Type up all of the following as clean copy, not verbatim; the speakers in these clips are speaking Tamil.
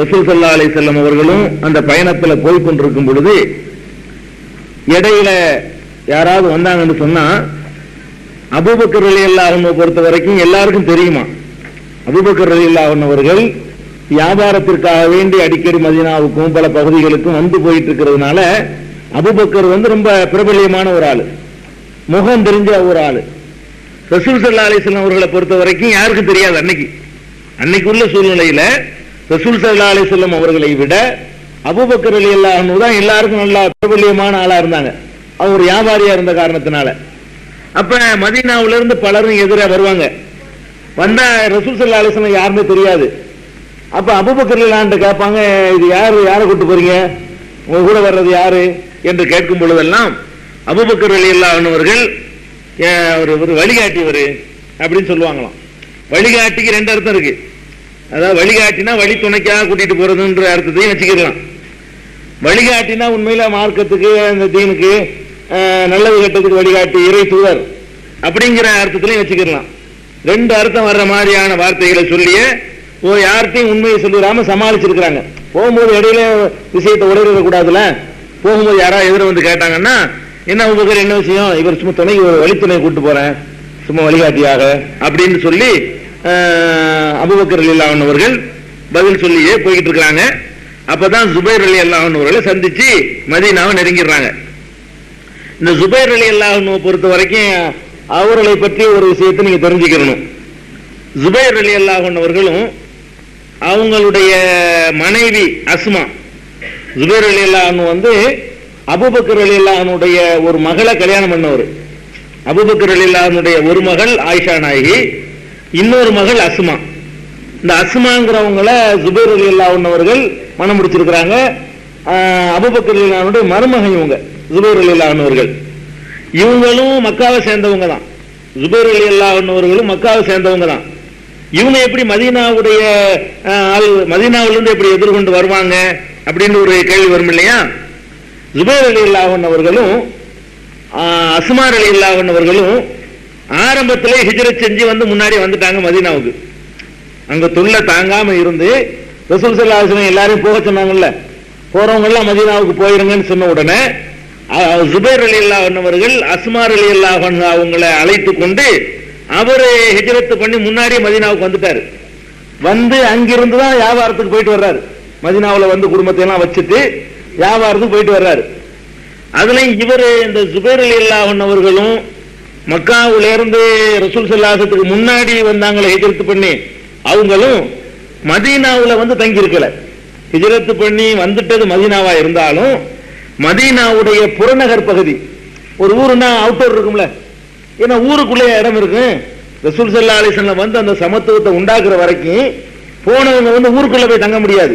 ரசூல் ஸல்லல்லாஹு அலைஹி வஸல்லம் அவர்களும் அந்த பயணத்தில் போய் கொண்டிருக்கும் பொழுது இடையில யாராவது வந்தாங்கன்னு சொன்னா, அபூபக்கர் ரலியல்லாஹு அன்ஹு பொறுத்த வரைக்கும் எல்லாருக்கும் தெரியுமா, அபூபக்கர் ரலியல்லாஹு அன்ஹு அவர்கள் வியாபாரத்திற்காக வேண்டி அடிக்கடி மதீனாவுக்கும் பல பகுதிகளுக்கும் வந்து போயிட்டு இருக்கிறதுனால அபூபக்கர் ரொம்ப பிரபல்யமான ஒரு ஆளு, முகம் தெரிஞ்ச ஒரு ஆளு. ரசூல் ஸல்லல்லாஹு அலைஹி வஸல்லம் அவர்களை பொறுத்த வரைக்கும் யாருக்கும் தெரியாது. அன்னைக்குள்ள சூழ்நிலையில ரசூல் ஸல்லல்லாஹு அலைஹி வஸல்லம் அவர்களை விட அபூபக்கர் ரலியல்லாஹு அன்ஹு தான் எல்லாருக்கும் நல்லா பிரபல்யமான ஆளா இருந்தாங்க. அவர் ஒரு வியாபாரியா இருந்த காரணத்தினால. அப்ப மதீனாவுல இருந்து பலரும் எதிரே வருவாங்க. வந்தா ரசூல் ஸல்லல்லாஹு அலைஹி வஸல்லம் யாருமே தெரியாது. அப்ப அபூபக்கர் ரலியல்லாஹு அன்ஹு கேட்பாங்க, இது யாரை கூட்டு போறீங்க, உங்க கூட வர்றது யாரு என்று கேட்கும் பொழுதெல்லாம் அபூபக்கர் ரலியல்லாஹு அன்ஹு அவர்கள் ஒரு வழிகாட்டியவர் அப்படின்னு சொல்லுவாங்களாம். வழிகாட்டிக்கு ரெண்டு அர்த்தம் இருக்கு. அதாவது வழிகாட்டினா வழி துணைக்காக கூட்டிட்டு போறதுன்ற அர்த்தத்தையும் வச்சுக்கலாம். வழிகாட்டினா உண்மையில மார்க்கத்துக்கு அந்த தீனுக்கு நல்லது கெட்டதுக்கு வழிகாட்டி இறை தூதர் அப்படிங்கிற அர்த்தத்திலையும் வச்சுக்கலாம். ரெண்டு அர்த்தம் வர்ற மாதிரியான வார்த்தைகளை சொல்லியே யார்கிட்டையும் உண்மையை சொல்லிடாம சமாளிச்சிருக்கிறாங்க. போகும்போது இடையில விஷயத்தை உடையிட கூடாதுல. போகும்போது யாராவது எதிர வந்து கேட்டாங்கன்னா, என்ன அபூபக்கர் என்ன விஷயம், இவர் சும்மா துணை வழித்துணை கூட்டு போறேன் சும்மா வழிகாட்டியாக அப்படின்னு சொல்லி அபூபக்கர் ரலியல்லாஹு அன்ஹு அவர்கள் பதில் சொல்லியே போய்கிட்டு இருக்கிறாங்க. அப்பதான் ஜுபைர் ரலியல்லாஹு அன்ஹு அவர்களை சந்திச்சு மதீனாவை நெருங்கிடுறாங்க. இந்த ஜுபைர் ரலியல்லாஹு அன்ஹு பொறுத்த வரைக்கும் அவர்களை பற்றி ஒரு விஷயத்தை நீங்க தெரிஞ்சுக்கணும். ஜுபைர் ரலியல்லாஹு அன்ஹு அவர்களும் அவங்களுடைய மனைவி அஸ்மா, ஜுபைர் ரலியல்லாஹு அன்ஹு அபூபக்கர் ரலியல்லாஹு அன்ஹுடைய ஒரு மகளை கல்யாணம் பண்ணவர். அபூபக்கர் ரலியல்லாஹு அன்ஹுடைய ஒரு மகள் ஆயிஷா நாயகி, இன்னொரு மகள் அஸ்மா. இந்த அஸ்மாங்கிறவங்கள ஜுபைர் ரலியல்லாஹு அன்ஹு அவர்கள் மனம் முடிச்சிருக்கிறாங்க. அபூபக்கர் ரலியல்லாஹு அன்ஹுடைய மருமகன் இவங்க ஜுபைர் ரலியல்லாஹு அன்ஹு அவர்கள். இவங்களும் மக்காவை சேர்ந்தவங்க தான். ஜுபைர் ரலியல்லாஹு அன்ஹு அவர்களும் மக்காவை சேர்ந்தவங்க தான். இவங்க எப்படி மதீனாவுடைய மதீனாவிலிருந்து எப்படி எதிர்கொண்டு வருவாங்க அப்படின்னு ஒரு கேள்வி வரும் இல்லையா. ஜுபைர் ரலியல்லாஹு அன்ஹு அவர்களும் அஸ்மா ரலியல்லாஹு அன்ஹு அவர்களும் ஆரம்பத்திலே ஹிஜ்ரத் செஞ்சு முன்னாடி வந்துட்டாங்க மதீனாவுக்கு. அங்க தொல்லை தாங்காம இருந்து ரசூல் ஸல்லல்லாஹு அலைஹி வஸல்லம் எல்லாரையும் போக சொன்னாங்கல்ல, போறவங்க எல்லாம் மதீனாவுக்கு போயிருங்கன்னு சொன்ன உடனே ஜுபைர் ரலியல்லாஹு அன்ஹு அவர்கள் அஸ்மா ரலியல்லாஹு அன்ஹா அவங்களை அழைத்து கொண்டு அவரு ஹிஜ்ரத் பண்ணி முன்னாடியே மதீனாவுக்கு வந்துட்டாரு. அங்கிருந்து தான் வியாபாரத்துக்கு போயிட்டு வர்றாரு. மதீனாவுல குடும்பத்தை எல்லாம் வச்சுட்டு வியாபாரத்துக்கு போயிட்டு வர்றாரு. அதுலயும் இவரு இந்த ஜுபைர் ரலியல்லாஹு அன்ஹு அவர்களும் மக்காவுல இருந்து ரசூல் ஸல்லல்லாஹு அலைஹி வஸல்லம் முன்னாடி வந்தாங்களே ஹிஜ்ரத் பண்ணி, அவங்களும் மதீனாவுல தங்கி இருக்கல. ஹிஜ்ரத் பண்ணி வந்துட்டது மதீனாவா இருந்தாலும் மதீனாவுடைய புறநகர் பகுதி, ஒரு ஊருன்னா அவுட்டோர் இருக்கும்ல, ஏன்னா ஊருக்குள்ளே இடம் இருக்கு. ரசூல் ஸல்லல்லாஹு அலைஹி வஸல்லம் அந்த சமத்துவத்தை உண்டாக்குற வரைக்கும் போனவங்க ஊருக்குள்ள போய் தங்க முடியாது.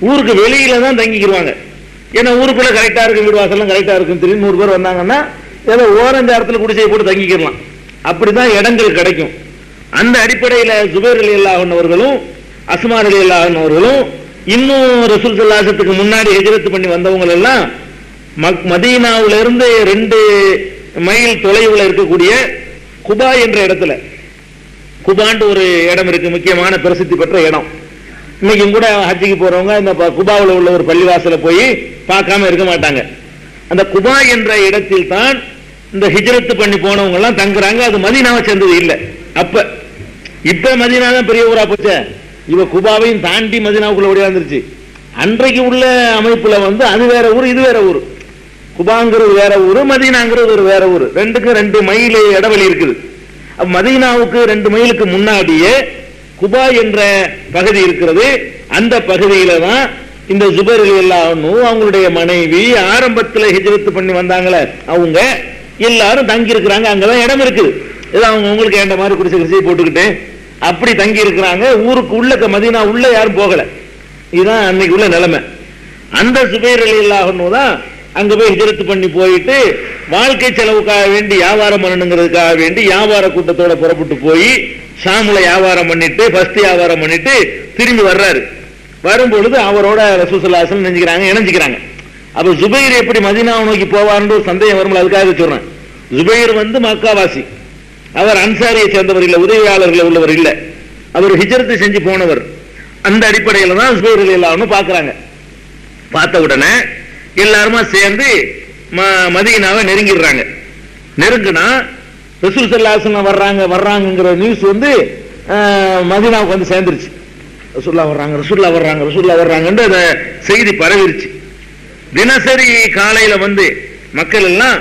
ஊருக்கு வெளியில தான் தங்கிக்கிடுவாங்க. ஏன்னா ஊருக்குள்ள கரெக்டா இருக்கு, வீடு வாசல்லாம் கரெக்டா இருக்கும். திடீர்னு 100 பேர் வந்தாங்கன்னா ஏதோ ஓரஞ்ச இடத்துல குடிசையை போட்டு தங்கிக்கலாம். அப்படிதான் இடங்கள் கிடைக்கும். அந்த அடிப்படையில ஜுபைர் ரலியல்லாஹு அன்ஹு அவர்களும் அஸ்மா ரலியல்லாஹு அன்ஹா அவர்களும் இன்னும் ரசூல் ஸல்லல்லாஹு அலைஹி வஸல்லம் முன்னாடி ஹிஜ்ரத் பண்ணி வந்தவங்க எல்லாம் மதீனாவுல இருந்து 2 மைல் தொலைவுல இருக்கக்கூடிய குபா என்ற இடத்துல, குபான்னு ஒரு இடம் இருக்கு, முக்கியமான பிரசித்தி பெற்ற இடம். இன்னைக்கும் கூட ஹஜ்ஜிக்கு போறவங்க இந்த குபாவில் உள்ள ஒரு பள்ளிவாசல போய் பார்க்காம இருக்க மாட்டாங்க. அந்த குபா என்ற இடத்தில் தான் இந்த ஹிஜ்ரத் பண்ணி போனவங்க எல்லாம் தங்குறாங்க. அது மதீனாவை சேர்ந்தது இல்ல. இப்ப மதீனா தான் பெரிய ஊரா போச்சு. இவ குபாவையும் தாண்டி மதீனாவுக்குள்ள ஓடியாந்துருச்சு. அன்றைக்கு உள்ள அமைப்புல அது வேற ஊர், இது வேற ஊர். குபாங்கிறது வேற ஊரு, மதீனாங்கிறது ஒரு வேற ஊரு. 2 மைல் இடைவெளி இருக்குது. மதீனாவுக்கு 2 மைலுக்கு முன்னாடியே குபா என்ற பகுதி இருக்கிறது. அந்த பகுதியில தான் இந்த ஜுபைர் ரலியல்லாஹு அன்ஹு அவங்களுடைய மனைவி ஆரம்பத்தில் ஹிஜ்ரத் பண்ணி வந்தாங்களே அவங்க எல்லாரும் தங்கி இருக்கிறாங்க. அங்கதான் இடம் இருக்குது. ஏதோ அவங்க உங்களுக்கு ஏண்ட மாதிரி குடிசை போட்டுக்கிட்டு அப்படி தங்கி இருக்கிறாங்க. ஊருக்கு உள்ள மதீனா உள்ள யாரும் போகல. இதுதான் அன்னைக்கு உள்ள நிலைமை. அந்த ஜுபைர் ரலியல்லாஹு அன்ஹு தான் அங்க போய் ஹிஜ்ரத் பண்ணி போயிட்டு வாழ்க்கை செலவுக்காக வேண்டி வியாபாரம் பண்ணணுங்கிறதுக்காக வேண்டி வியாபார கூட்டத்தோட புறப்பட்டு போய் ஷாமுல வியாபாரம் பண்ணிட்டு ஃபர்ஸ்ட் வியாபாரம் பண்ணிட்டு திரும்பி வர்றாரு. வரும்பொழுது அவரோட ரசூல் ஸல்லல்லாஹு அலைஹி வஸல்லம் இணைஞ்சுக்கிறாங்க. அப்ப ஜுபைர் எப்படி மதீனாவை நோக்கி போவார்னு சந்தேகம் வரும்ல, அதுக்காக சொல்றேன். ஜுபைர் மக்காவாசி, அவர் அன்சாரியை சேர்ந்தவர் இல்ல, உதவியாளர்கள் உள்ளவர் இல்ல, அவர் ஹிஜ்ரத் செஞ்சு போனவர். அந்த அடிப்படையில் தான் சுபைர் ரலியல்லாஹு அன்ஹு பார்க்கறாங்க. பார்த்த உடனே எல்லாருமா சேர்ந்து மதீனாவை நெருங்கிடுறாங்க. நெருங்கினா ரசூல் ஸல்லல்லாஹு அலைஹி வஸல்லம் வர்றாங்கங்கிற நியூஸ் வந்து மதீனாவுக்கு வந்து சேர்ந்துருச்சு. ரசூலுல்லாஹ் வர்றாங்கன்னு அந்த செய்தி பரவிருச்சு. தினசரி காலையில வந்து மக்கள் எல்லாம்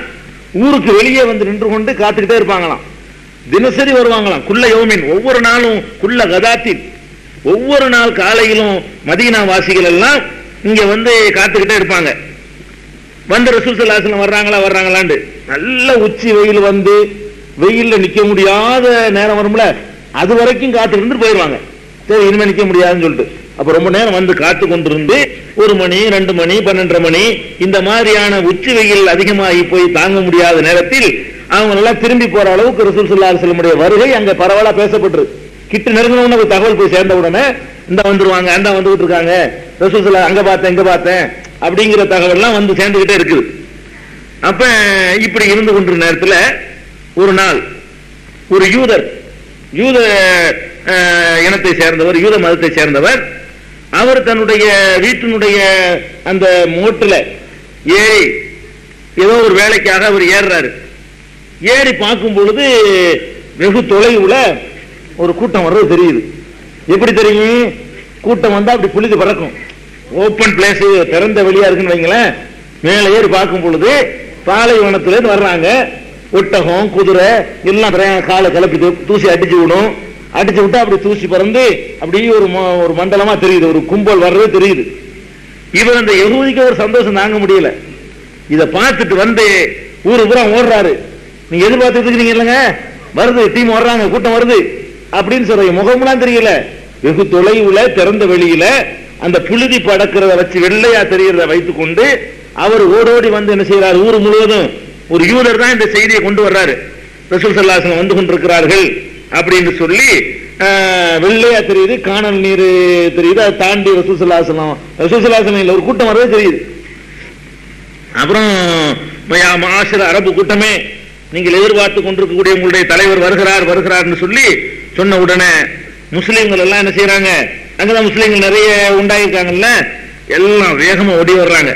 ஊருக்கு வெளியே வந்து நின்று கொண்டு காத்துக்கிட்டே இருப்பாங்களாம். தினசரி வருவாங்களாம். குல்ல யௌமின், ஒவ்வொரு நாளும், குல்ல கதாத்தின், ஒவ்வொரு நாள் காலையிலும் மதீனா வாசிகள் எல்லாம் இங்க வந்து காத்துக்கிட்டே இருப்பாங்க. வந்து ரசூல் ஸல்லல்லாஹு அலைஹி வஸல்லம் வர்றாங்களான்னு நல்ல உச்சி வெயில் வந்து வெயில்ல நிக்க முடியாத நேரம் வரும்ல, அது வரைக்கும் காத்து இருந்து போயிடுவாங்க. சரி, இனிமே நிக்க முடியாதுன்னு சொல்லிட்டு அப்ப ரொம்ப நேரம் வந்து காத்து கொண்டிருந்து 1 மணி 2 மணி 12 மணி இந்த மாதிரியான உச்சி வெயில் அதிகமாகி போய் தாங்க முடியாத நேரத்தில் அவங்க எல்லாம் திரும்பி போற அளவுக்கு ரசூல் ஸல்லல்லாஹு அலைஹி வஸல்லம் வருகை அங்க பரவலா பேசப்பட்டு கிட்ட நெருங்கின ஒரு தகவல் போய் சேர்ந்த உடனே இந்த வந்துருவாங்க, அந்த வந்துகிட்டு இருக்காங்க, ரசூல் ஸல்லல்லாஹு அங்க பார்த்தேன் இங்க பார்த்தேன் அப்படிங்கிற தகவல்லாம் வந்து சேர்ந்துகிட்டே இருக்குது. அப்ப இப்படி இருந்து கொண்டிருந்த நேரத்தில் ஒரு நாள் ஒரு யூத இனத்தை சேர்ந்தவர், யூத மதத்தை சேர்ந்தவர், அவர் தன்னுடைய வீட்டினுடைய அந்த மோட்டுல ஏறி ஏதோ ஒரு வேலைக்காக அவர் ஏறுறாரு. ஏறி பார்க்கும் பொழுது வெகு தொலைவுல ஒரு கூட்டம் வர்றது தெரியுது. எப்படி தெரியும்? கூட்டம் வந்தா அப்படி புழுதி பறக்கும். ஓப்பன் பிளேஸ், திறந்த வெளியா இருக்குன்னு வைங்களேன். மேலே ஏறி பார்க்கும் பொழுது பாலைவனத்திலிருந்து வர்றாங்க. ஒட்டகம், குதிரை எல்லாம் காலை கிளப்பி தூசி அடிச்சு விடும். அடிச்சு விட்டா அப்படி தூசி பறந்து அப்படியே ஒரு மண்டலமா தெரியுது, ஒரு கும்பல் வர்றது தெரியுது. இவர் அந்த யகூதிக்கு ஒரு சந்தோஷம் தாங்க முடியல. இதை பார்த்துட்டு வந்து ஊரு பூரா ஓடுறாரு. நீங்க எதிர்பார்த்துட்டு இருக்கீங்க இல்லைங்க, வருது டீம் வர்றாங்க, கூட்டம் வருது அப்படின்னு சொல்ற முகம்லாம் தெரியல. வெகு தொலைவுல திறந்த வெளியில அந்த புழுதி படக்கிறத வச்சு வெள்ளையா தெரியறத வைத்துக் கொண்டு அவர் ஓடோடி வந்து என்ன செய்யறாரு? ஊர் முழுவதும் ஒரு யூதர் தான் இந்த செய்தியை கொண்டு வர்றாரு. ரசூல் ஸல்லல்லாஹு அலைஹி வஸல்லம் வந்து கொண்டிருக்கிறார்கள் அப்படின்னு சொல்லி வெள்ளையா தெரியுது, காணல் நீர் தெரியுது. அதை தாண்டி ரசூல் ஸல்லல்லாஹு அலைஹி வஸல்லம் ஒரு கூட்டம் வரவே தெரியுது. அப்புறம் அரபு கூட்டமே, நீங்கள் எதிர்பார்த்து கொண்டிருக்கக்கூடிய உங்களுடைய தலைவர் வருகிறார் சொல்லி சொன்ன உடனே முஸ்லீம்கள் எல்லாம் என்ன செய்யறாங்க? அங்கதான் முஸ்லீம்கள் நிறைய உண்டாயிருக்காங்கல்ல, எல்லாம் வேகமா ஓடி வர்றாங்க.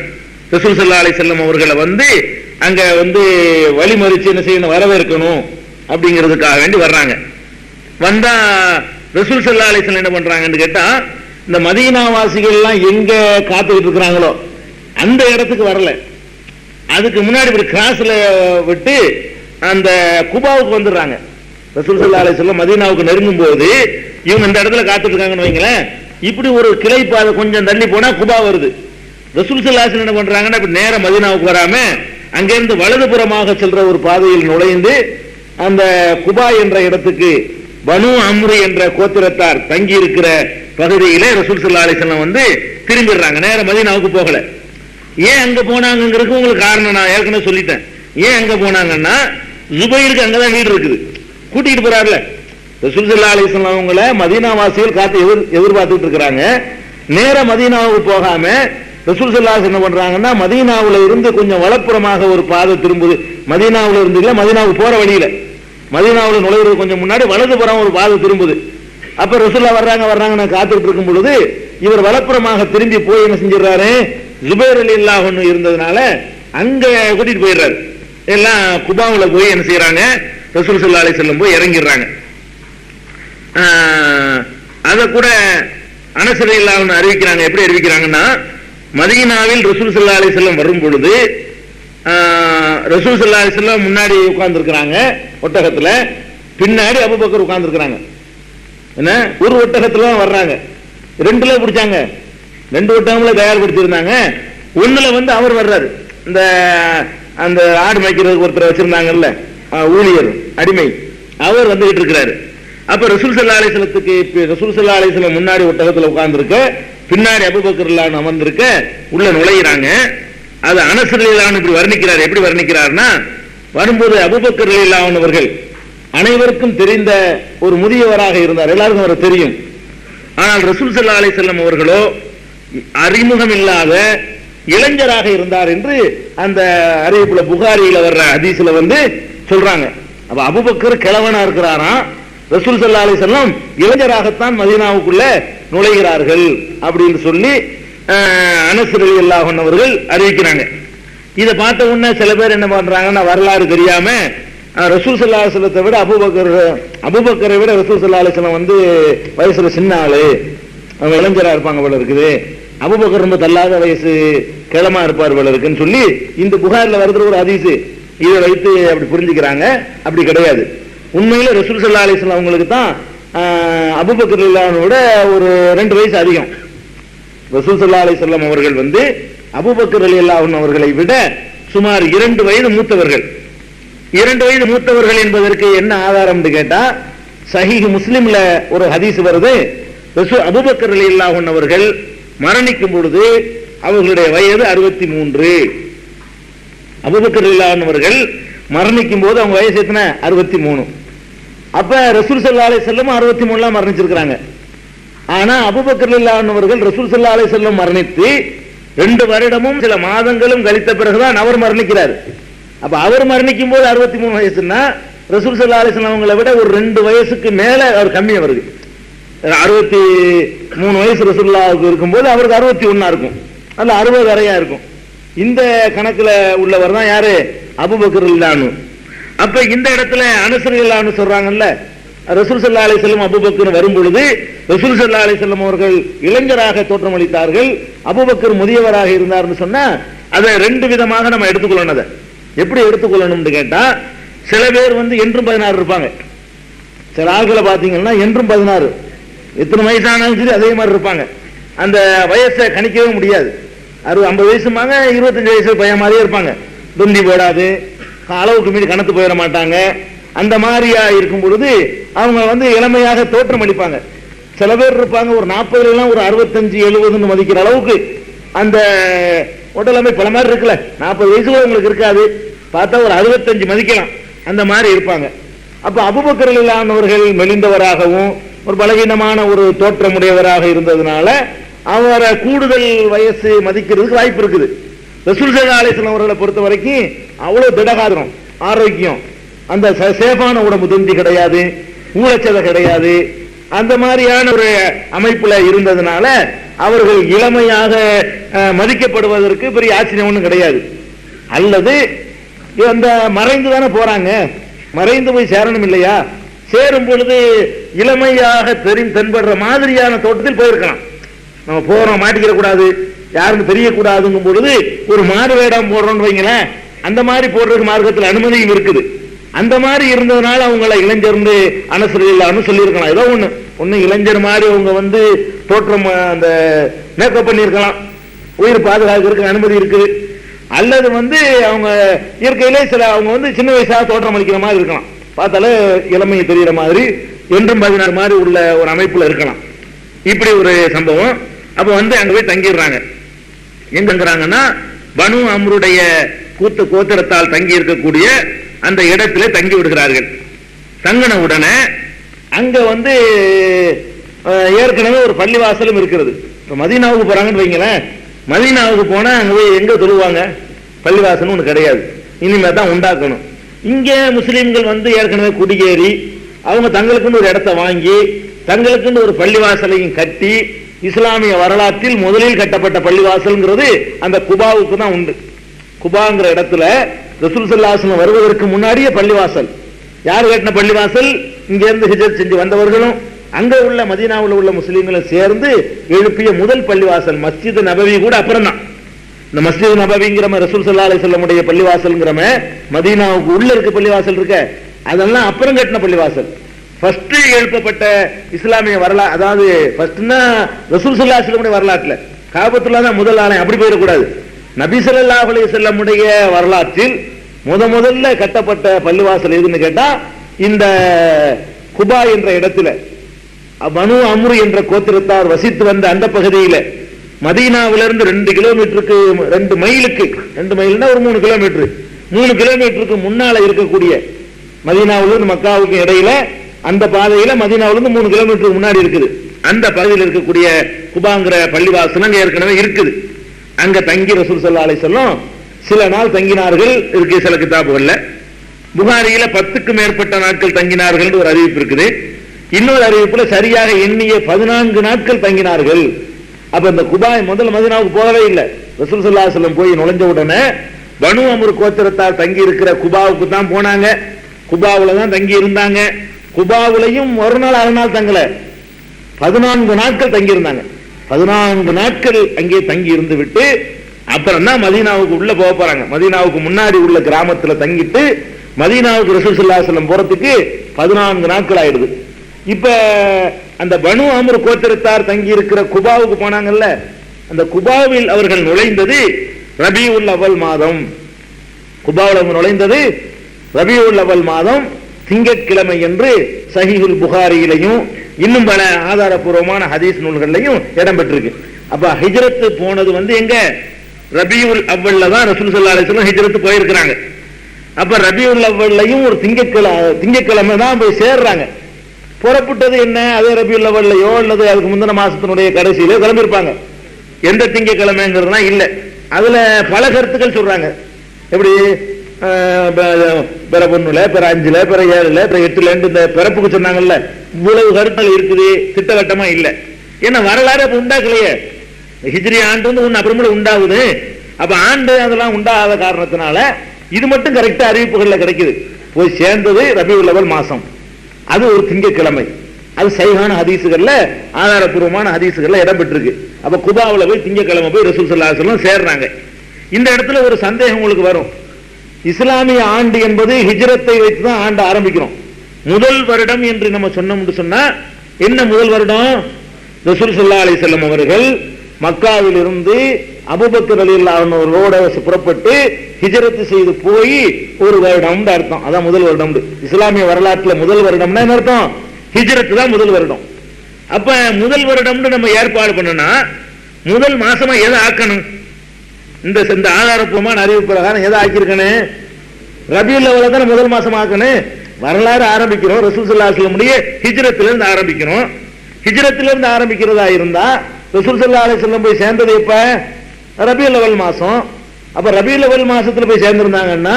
ரசூல் ஸல்லல்லாஹு அலைஹி வஸல்லம் அவர்களை வந்து அங்க வந்து வழிமறிச்சு என்ன செய்யணும், வரவேற்கணும் அப்படிங்கிறதுக்காக வேண்டி வர்றாங்க. வந்தா ரசூல் ஸல்லல்லாஹு அலைஹி வஸல்லம் என்ன பண்றாங்கன்னு கேட்டா, இந்த மதீனா வாசிகள் எல்லாம் எங்க காத்துக்கிட்டு இருக்கிறாங்களோ அந்த இடத்துக்கு வரல. அதுக்கு முன்னாடி ஒரு கிராஸ்ல விட்டு அந்த குபாவுக்கு வந்துடுறாங்க. ரசூல் ஸல்லல்லாஹு அலைஹி வஸல்லம் மதீனாவுக்கு நெருங்கும் போது இவங்க இந்த இடத்துல காத்துட்டு இருக்காங்கன்னு வைங்களேன். இப்படி ஒரு கிளை பாதை கொஞ்சம் தள்ளி போனா குபா வருது. ரசூல் ஸல்லல்லாஹு அலைஹி வஸல்லம் என்ன பண்றாங்கன்னா, இப்ப நேர மதீனாவுக்கு வராம அங்கிருந்து வலதுபுறமாக செல்ற ஒரு பாதையில் நுழைந்து அந்த குபா என்ற இடத்துக்கு பனு அம்ரு என்ற கோத்திரத்தார் தங்கி இருக்கிற பகுதியிலே ரசூல் ஸல்லல்லாஹு அலைஹி வஸல்லம் வந்து திரும்பிடுறாங்க. நேர மதீனாவுக்கு போகல. ஏன் அங்க போனாங்கிறதுக்கு உங்களுக்கு காரணம் நான் ஏற்கனவே சொல்லிட்டேன். ஏன் அங்க போனாங்கன்னா, ஜுபைருக்கு அங்கதான் வீடு இருக்குது, கூட்டிட்டு போறாருல. ரசூல் ஸல்லல்லாஹு அலைஹி வஸல்லம் அவங்கள மதீனா வாசிகள் காத்து எதிர்பார்த்துட்டு இருக்கிறாங்க. நேர மதீனாவுக்கு போகாம ரசூல் ஸல்லல்லாஹு அலைஹி வஸல்லம் என்ன பண்றாங்கன்னா, மதீனாவுல இருந்து கொஞ்சம் வலப்புறமாக ஒரு பாதை திரும்புது. மதீனாவுல இருந்து இல்ல, மதீனாவுக்கு போற வழியில, மதீனாவுல நுழைவது கொஞ்சம் முன்னாடி வலதுபுறம் ஒரு பாதை திரும்புது. அப்ப ரசூலுல்லாஹ் வர்றாங்க காத்துட்டு இருக்கும் பொழுது இவர் வலப்புறமாக திரும்பி போய் என்ன செஞ்சிடறாரு, ஜுபைர் ரலியல்லாஹு அன்ஹு இருந்ததுனால அங்க கூட்டிட்டு போயிடுறாரு. எல்லாம் குபாவுல போய் என்ன செய்யறாங்க, ரசூல் ஸல்லல்லாஹு அலைஹி வஸல்லம் போய் இறங்கிடுறாங்க. அத கூட அனஸ் ரலியல்லாஹு அன்ஹு அறிவிக்கிறாங்க. எப்படி அறிவிக்கிறாங்கன்னா, மதீனாவில் ரசூல் ஸல்லல்லாஹு அலைஹி வஸல்லம் வரும் பொழுது ரசூல் ஸல்லல்லாஹு அலைஹி வஸல்லம் முன்னாடி உட்கார்ந்து இருக்கிறாங்க ஒட்டகத்துல, பின்னாடி அபூபக்கர் உட்கார்ந்து இருக்கிறாங்க. என்ன, ஒரு ஒட்டகத்துல வர்றாங்க. ரெண்டுல பிடிச்சாங்க, 2 ஒட்டகங்களை தயார்படுத்தியிருந்தாங்க. ஒண்ணுல வந்து அவர் வர்றாரு. இந்த அந்த ஆடு மேய்க்கிறதுக்கு ஒருத்தர் வச்சிருந்தாங்கல்ல, ஊழியர் அடிமை, அவர் வந்துகிட்டு இருக்கிறாரு. அப்ப ரசூல் ஸல்லல்லாஹு அலைஹி வஸல்லத்துக்கு ரசூல் ஸல்லல்லாஹு அலைஹி வஸல்லம் முன்னாடி ஒட்டகத்துல உட்கார்ந்துருக்க, பின்னாடி அபூபக்கர் ரலியல்லாஹு அன்ஹு அமர்ந்திருக்க, உள்ள நுழையிறாங்க. அது அனஸ் ரலியல்லாஹு அன்ஹு இப்படி வர்ணிக்கிறார். எப்படி வர்ணிக்கிறார்னா, வரும்போது அபூபக்கர் ரலியல்லாஹு அன்ஹு அவர்கள் அனைவருக்கும் தெரிந்த ஒரு முதியவராக இருந்தார், எல்லாருக்கும் அவரை தெரியும். ஆனால் ரசூல் ஸல்லல்லாஹு அலைஹி வஸல்லம் அவர்களோ அறிமுகம் இல்லாத இளைஞராக இருந்தார் என்று அந்த அறிவிப்புல புகாரியில வர்ற ஹதீஸ்ல வந்து சொல்றாங்க. அப்ப அபூபக்கர் கிழவனா இருக்கிறாராம், ரசூல் ஸல்லல்லாஹு அலைஹி வஸல்லம் இளைஞராகத்தான் மதீனாவுக்குள்ள நுழைகிறார்கள் அப்படின்னு சொல்லி அனஸ் ரலியல்லாஹு அன்ஹு அவர்கள் அறிவிக்கிறாங்க. இதை பார்த்த உடனே சில பேர் என்ன பண்றாங்கன்னா, வரலாறு தெரியாம ரசூல் ஸல்லல்லாஹு அலைஹி வஸல்லத்தை விட அபூபக்கரை விட ரசூல் ஸல்லல்லாஹு அலைஹி வஸல்லம் வந்து வயசுல சின்ன ஆளு, அவங்க இளைஞரா இருப்பாங்க போல இருக்குது, அபூபக்கர் ரொம்ப தள்ளாத வயசு கிழமா இருப்பார் போல இருக்குன்னு சொல்லி இந்த புகாரில் வருகிற ஒரு ஹதீஸ் இதை வைத்து அப்படி புரிஞ்சுக்கிறாங்க. அப்படி கிடையாது. உண்மையில ரசூல் ஸல்லல்லாஹு அலைஹி வஸல்லம் அவங்களுக்கு தான் அபூபக்கர் விட ஒரு 2 வயசு அதிகம். ரசூல் ஸல்லல்லாஹு அலைஹி வஸல்லம் அவர்கள் வந்து அபூபக்கர் ரலியல்லாஹு அன்ஹு அவர்களை விட சுமார் 2 வயது மூத்தவர்கள். 2 வயது மூத்தவர்கள் என்பதற்கு என்ன ஆதாரம் கேட்டா, சஹீஹ் முஸ்லிம்ல ஒரு ஹதீஸ் வருது. அபூபக்கர் ரலியல்லாஹு அன்ஹு அவர்கள் மரணிக்கும் பொழுது அவர்களுடைய வயது 63. அபூபக்கர் ரலியல்லாஹு அன்ஹு அவர்கள் மரணிக்கும் போது அவங்க வயசு எத்தனை? 63. அப்ப ரசூல் ஸல்லல்லாஹு அலைஹி வஸல்லம் 63 மரணிச்சிருக்காங்க. ஆனா அபூபக்கர் ரலியல்லாஹு அன்ஹு அவர்கள் ரசூல் ஸல்லல்லாஹு அலைஹி வஸல்லம் மரணித்து 2 வருடமும் சில மாதங்களும் கழித்த பிறகுதான் அவர் மரணிக்கிறார். அப்ப அவர் மரணிக்கும் போது 63 வயசுன்னா ரசூல் ஸல்லல்லாஹு அலைஹி வஸல்லம் அவங்களை விட ஒரு 2 வயசுக்கு மேல அவர் கம்மி. அவருக்கு 63 வயசு ரசூலுல்லாஹ்வுக்கு இருக்கும்போது அவருக்கு 61 இருக்கும், அல்ல 60 வரையா இருக்கும். இந்த கணக்குல உள்ளவர் தான் யாரு? அபூபக்கர் ரலியல்லாஹு அன்ஹு. அப்ப இந்த இடத்துல அனஸ் ரலியல்லாஹு அன்ஹு சொல்றாங்கல்ல, ரசூல் ஸல்லல்லாஹு அலைஹி வஸல்லம் அபூபக்கர் வரும் பொழுது ரசூல் ஸல்லல்லாஹு அலைஹி வஸல்லம் அவர்கள் இளைஞராக தோற்றமளித்தார்கள், அபூபக்கர் முதியவராக இருந்தார்னு சொன்னா அதை 2 விதமாக நம்ம எடுத்துக்கொள்ளணும். அதை எப்படி எடுத்துக்கொள்ளணும்னு கேட்டா, சில பேர் வந்து என்றும் 16 இருப்பாங்க. சில ஆள்களை பாத்தீங்கன்னா என்றும் 16, எத்தனை வயசானாலும் சரி அதே மாதிரி இருப்பாங்க. அந்த வயசை கணிக்கவே முடியாது. 50 வயசுமாங்க, 25 வயசு பையன் மாதிரியே இருப்பாங்க. தொந்தி போடாது, அளவுக்கு மீறி கணத்து போயிட மாட்டாங்க. அந்த மாதிரியா இருக்கும் பொழுது அவங்க வந்து இளமையாக தோற்றம் அளிப்பாங்க. சில பேர் இருப்பாங்க ஒரு 40 எல்லாம் ஒரு 65-70 மதிக்கிற அளவுக்கு அந்த உடலமை பல மாதிரி இருக்குல்ல. 40 வயசுல உங்களுக்கு இருக்காது, பார்த்தா ஒரு 65 மதிக்கலாம், அந்த மாதிரி இருப்பாங்க. அப்ப அபூபக்கர் ரலியல்லாஹு அன்ஹு அவர்கள் மெலிந்தவராகவும் ஒரு பலவீனமான ஒரு தோற்றமுடையவராக இருந்ததுனால அவரை கூடுதல் வயசு மதிக்கிறதுக்கு வாய்ப்பு இருக்குது. ரசூல் ஸல்லல்லாஹு அலைஹி வஸல்லம் அவர்களை பொறுத்த வரைக்கும் அவ்வளவு திடகாத்திரம், ஆரோக்கியம், அந்த சேஃபான உடம்பு, தொந்தி கிடையாது, ஊழச்சதை கிடையாது, அந்த மாதிரியான ஒரு அமைப்புல இருந்ததுனால அவர்கள் இளமையாக மதிக்கப்படுவதற்கு பெரிய ஆச்சரியம் ஒன்றும் கிடையாது. அல்லது அந்த மறைந்து தானே போறாங்க, மறைந்து போய் சேரணும் இல்லையா? சேரும் பொழுது இளமையாக தென்படுற மாதிரியான தோட்டத்தில் போயிருக்கலாம். நம்ம போறோம், மாட்டிக்கிற கூடாது, யாருக்கும் தெரியக்கூடாதுங்கும் பொழுது ஒரு மாறு வேடம் போடுறோம்னு வைங்களேன், அந்த மாதிரி போடுறதுக்கு மார்க்கத்தில் அனுமதியும் இருக்குது. அந்த மாதிரி இருந்ததுனால அவங்கள இளைஞர்ந்து அனஸ் ரலியல்லாஹு அன்ஹு சொல்லியிருக்கலாம். ஏதோ ஒண்ணு இளைஞர் மாதிரி அவங்க வந்து தோற்றம் அந்த மேக்கப் பண்ணியிருக்கலாம், உயிர் பாதுகாக்கிறதுக்கு அனுமதி இருக்குது. அல்லது வந்து அவங்க இயற்கையிலே சில அவங்க வந்து சின்ன வயசாக தோற்றம் அளிக்கிற மாதிரி இருக்கலாம், பார்த்தாலே இளமையை தெரிகிற மாதிரி, என்றும் 16 மாதிரி உள்ள ஒரு அமைப்புல இருக்கலாம். இப்படி ஒரு சம்பவம். அப்ப வந்து அங்க போய் தங்கிடுறாங்க. எங்க தங்குறாங்கன்னா, பனு அம்ருடைய கோத்திரத்தால் தங்கி இருக்கக்கூடிய அந்த இடத்துல தங்கி விடுகிறார்கள். தங்கின உடனே அங்க வந்து ஏற்கனவே ஒரு பள்ளிவாசலும் இருக்கிறது. இப்ப மதீனாவுக்கு போறாங்கன்னு வைங்களேன், மதீனாவுக்கு போனா அங்க போய் எங்க தொழுவாங்க? பள்ளிவாசல் ஒண்ணு கிடையாது, இனிமே தான் உண்டாக்கணும். இங்க முஸ்லிம்கள் வந்து ஏற்கனவே குடியேறி அவங்க தங்களுக்குன்னு ஒரு இடத்தை வாங்கி தங்களுக்குன்னு ஒரு பள்ளிவாசலையும் கட்டி, இஸ்லாமிய வரலாற்றில் முதலில் கட்டப்பட்ட பள்ளிவாசல்ங்கிறது அந்த குபாவுக்கு தான் உண்டு. குபாங்கிற இடத்துல ரசூல் ஸல்லல்லாஹு அலைஹி வஸல்லம் வருவதற்கு முன்னாடியே பள்ளிவாசல். யார் கட்டின பள்ளிவாசல்? இங்க இருந்து ஹிஜ்ரத் செஞ்சு வந்தவர்களும் அங்க உள்ள மதீனாவில் உள்ள முஸ்லீம்களும் சேர்ந்து எழுப்பிய முதல் பள்ளிவாசல். மஸ்ஜித் நபவி கூட அப்புறம் தான். இந்த மஸ்ஜித் நபவிங்கிற ரசூல் ஸல்லல்லாஹு அலைஹி வஸல்லம் உடைய பள்ளிவாசல்ங்கிற மதீனாவுக்கு உள்ள இருக்க பள்ளிவாசல் இருக்க, அதெல்லாம் அப்புறம் கட்டின பள்ளிவாசல். ஃபர்ஸ்ட் எழுப்பப்பட்ட இஸ்லாமிய வரலாறு, அதாவது ஃபர்ஸ்ட்னா ரசூல் ஸல்லல்லாஹு அலைஹி வஸல்லம் வரலாற்றுல காபத்துல்லாஹ் தான் முதல் ஆலயம். அப்படி போயிடக்கூடாது. நபி ஸல்லல்லாஹு அலைஹி வஸல்லம் உடைய வரலாற்றில் முதல்ல கட்டப்பட்ட பள்ளிவாசல் எதுன்னு கேட்டா இந்த குபா என்ற இடத்துல பனு அம்ரு என்ற கோத்திரத்தார் வசித்து வந்த அந்த பகுதியில மதீனாவிலிருந்து 2 கிலோமீட்டருக்கு 2 மைலுக்கு 2 மைல்னா ஒரு 3 கிலோமீட்டர் 3 கிலோமீட்டருக்கு முன்னால இருக்கக்கூடிய மதீனாவிலிருந்து மக்காவுக்கு இடையில அந்த பாதையில மதீனாவிலிருந்து 3 கிலோமீட்டருக்கு முன்னாடி இருக்குது. அந்த பகுதியில் இருக்கக்கூடிய குபாங்கிற பள்ளிவாசல் அங்க ஏற்கனவே இருக்குது. அங்க தங்கி ரசூல் ஸல்லல்லாஹு அலைஹி வஸல்லம் சில நாள் தங்கினார்கள் இருக்கு சில கிதாபுகள்ல. புகாரியில 10க்கு மேற்பட்ட நாட்கள் தங்கினார்கள் ஒரு அறிவிப்பு இருக்குது. இன்னொரு அறிவிப்புல சரியாக எண்ணிய 14 நாட்கள் தங்கினார்கள். அப்ப இந்த குபா முதல் மதீனாவுக்கு போகவே இல்லை. ரசூல் ஸல்லல்லாஹு அலைஹி வஸல்லம் போய் நுழைஞ்ச உடனே பனு அம்ர் கோத்திரத்தார் தங்கி இருக்கிற குபாவுக்கு தான் போனாங்க. குபாவுல தான் தங்கி இருந்தாங்க. குபாவுலையும் ஒரு நாள் அரை நாள் தங்கல, 14 நாட்கள் தங்கி இருந்தாங்க. 14 நாட்கள் அங்கே தங்கி இருந்து விட்டு அப்புறம் தான் மதீனாவுக்கு உள்ள போக போறாங்க. மதீனாவுக்கு முன்னாடி உள்ள கிராமத்துல தங்கிட்டு மதீனாவுக்கு ரசூல் ஸல்லல்லாஹு அலைஹி வஸல்லம் போறதுக்கு 14 நாட்கள் ஆயிடுது. இப்ப அந்த பனு அம்ர் கோத்திரத்தார் தங்கி இருக்கிற குபாவுக்கு போனாங்கல்ல, அந்த குபாவில் அவர்கள் நுழைந்தது ரபியுல் அவல் மாதம். குபாவில் நுழைந்தது ரபியுல் அவல் மாதம் திங்கட்கிழமை என்று சஹீஹுல் புகாரியிலையும் இன்னும் பல ஆதாரபூர்வமான ஹதீஸ் நூல்கள்லையும் இடம்பெற்றிருக்கு. அப்ப ஹிஜ்ரத் போனது எங்க ரபியுல் அவ்வல்ல தான் ரசூல் ஸல்லல்லாஹு அலைஹி வஸல்லம் ஹிஜ்ரத் போயிருக்கிறாங்க. அப்ப ரபியுல் அவ்வல்லையும் ஒரு திங்கட்கிழமை தான் போய் சேர்றாங்க. புறப்பட்டது என்ன அதே ரபியுல் அவ்வல்லையோ அல்லது அதுக்கு முந்தின மாசத்தினுடைய கடைசியிலோ கிளம்பியிருப்பாங்க. எந்த திங்கட்கிழமைங்கிறதுலாம் இல்லை. அதுல பல கருத்துக்கள் சொல்றாங்க. எப்படி பிற 1ல பிற 5ல பிற 7ல பிற 8ல இந்த பிறப்புக்கு சொன்னாங்கல்ல, இவ்வளவு கருத்துக்கள் இருக்குது, திட்டவட்டமா இல்லை. ஏன்னா வரலாறு அப்ப உண்டாக்கலையே, ஹிஜ்ரி ஆண்டு ஒண்ணு அப்புறமேல உண்டாகுது. அப்ப ஆண்டு அதெல்லாம் உண்டாகாத காரணத்தினால இது மட்டும் கரெக்டா அறிவிப்புகள்ல கிடைக்குது. போய் சேர்ந்தது ரபியுல் அவல் மாசம், அது ஒரு திங்கட்கிழமை. அது சஹீஹான ஹதீசுகள்ல ஆதாரபூர்வமான ஹதீசுகள்ல இடம்பெற்றிருக்கு. அப்ப குபாவுல போய் திங்கட்கிழமை போய் ரசூல் ஸல்லல்லாஹு அலைஹி வஸல்லம் சேர்றாங்க. இந்த இடத்துல ஒரு சந்தேகம் உங்களுக்கு வரும். இஸ்லாமிய ஆண்டு என்பது ஹிஜ்ரத்தை வைத்து தான் ஆண்டு ஆரம்பிக்கிறோம். முதல் வருடம் என்று நம்ம சொன்னோம்னு சொன்னா என்ன முதல் வருடம்? ரசூல் ஸல்லல்லாஹு அலைஹி வஸல்லம் அவர்கள் மக்காவில் இருந்து அபூபக்கர் ரலியல்லாஹு அன்ஹு அவர்களோட புறப்பட்டு ஹிஜ்ரத் செய்து போய் ஒரு வருடம் அர்த்தம். அதான் முதல் வருடம். இஸ்லாமிய வரலாற்றுல முதல் வருடம்னா என்ன அர்த்தம்? ஹிஜ்ரத் தான் முதல் வருடம். அப்ப முதல் வருடம்னு நம்ம ஏற்பாடு பண்ணனா முதல் மாசமா எதை ஆக்கணும்? இந்த ஆதாரப்பூர்வமான அறிவு பிரகாரம் எதை ஆக்கியிருக்கணும்? ரபியுல் அவல் தான் முதல் மாசம் ஆக்கணும். வரலாறு ஆரம்பிக்கிறோம் ரசூல் ஸல்லல்லாஹு அலைஹி வஸல்லம் ஹிஜ்ரத்தில இருந்து ஆரம்பிக்கிறோம். ஹிஜ்ரத்தில இருந்து ஆரம்பிக்கிறதா இருந்தா ரசூல் ஸல்லல்லாஹு அலைஹி வஸல்லம் போய் சேர்ந்தது எப்ப? ரபியுல் அவல் மாசம். அப்ப ரபியுல் அவல் மாசத்துல போய் சேர்ந்திருந்தாங்கன்னா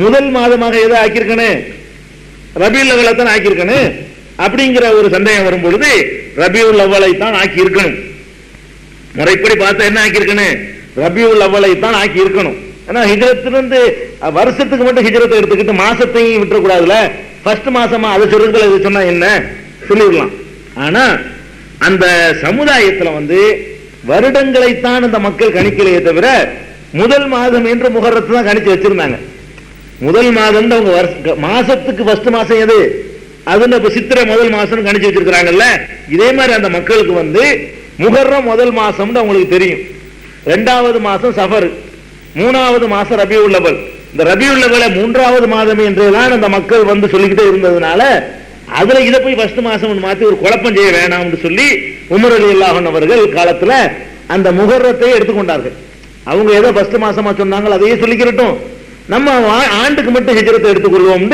முதல் மாதமாக எதை ஆக்கியிருக்கணும்? ரபியுல் அவலை தான் ஆக்கியிருக்கணும். அப்படிங்கிற ஒரு சந்தேகம் வரும் பொழுது ரபியுல் அவலை தான் ஆக்கி இருக்கணும். முறைப்படி பார்த்தா என்ன ஆக்கியிருக்கணும்? ரபியுல் அவலை தான் ஆக்கி இருக்கணும். ஏன்னா ஹிஜ்ரத்திலிருந்து வருஷத்துக்கு மட்டும் ஹிஜ்ரத்தை எடுத்துக்கிட்டு மாசத்தையும் விட்டுறக்கூடாதுல. ஃபர்ஸ்ட் மாசமா அதை சொல்றதுல இது சொன்னா என்ன சொல்லிடலாம். ஆனா அந்த சமுதாயத்துல வருடங்களைத்தான் அந்த மக்கள் கணிக்கலையே தவிர முதல் மாதம் என்று முகரத்தை தான் கணிச்சு வச்சிருந்தாங்க. முதல் மாதம் அவங்க மாசத்துக்கு ஃபர்ஸ்ட் மாசம் எது? அதுல இப்ப சித்திரை முதல் மாசம் கணிச்சு வச்சிருக்கிறாங்கல்ல. இதே மாதிரி அந்த மக்களுக்கு முகர்ரம் முதல் மாசம் அவங்களுக்கு தெரியும். 2வது மாசம் சஃபர், 3வது மாசம் ரபியுல் அவல். இந்த ரபியுல் அவலை 3வது மாதம் என்றுதான் அந்த மக்கள் சொல்லிக்கிட்டே இருந்ததுனால அதுல இதை போய் ஃபர்ஸ்ட் மாசம் மாத்தி ஒரு குழப்பம் செய்ய வேணாம்னு சொல்லி உமர் ரலியல்லாஹு அன்ஹு அவர்கள் காலத்துல அந்த முகர்ரத்தை எடுத்துக்கொண்டார்கள். அவங்க ஏதோ ஃபர்ஸ்ட் மாசமா சொன்னாங்க அதையே சொல்லிக்கிறட்டும், நம்ம ஆண்டுக்கு மட்டும் ஹிஜ்ரத்தை எடுத்துக்கொள்வோம்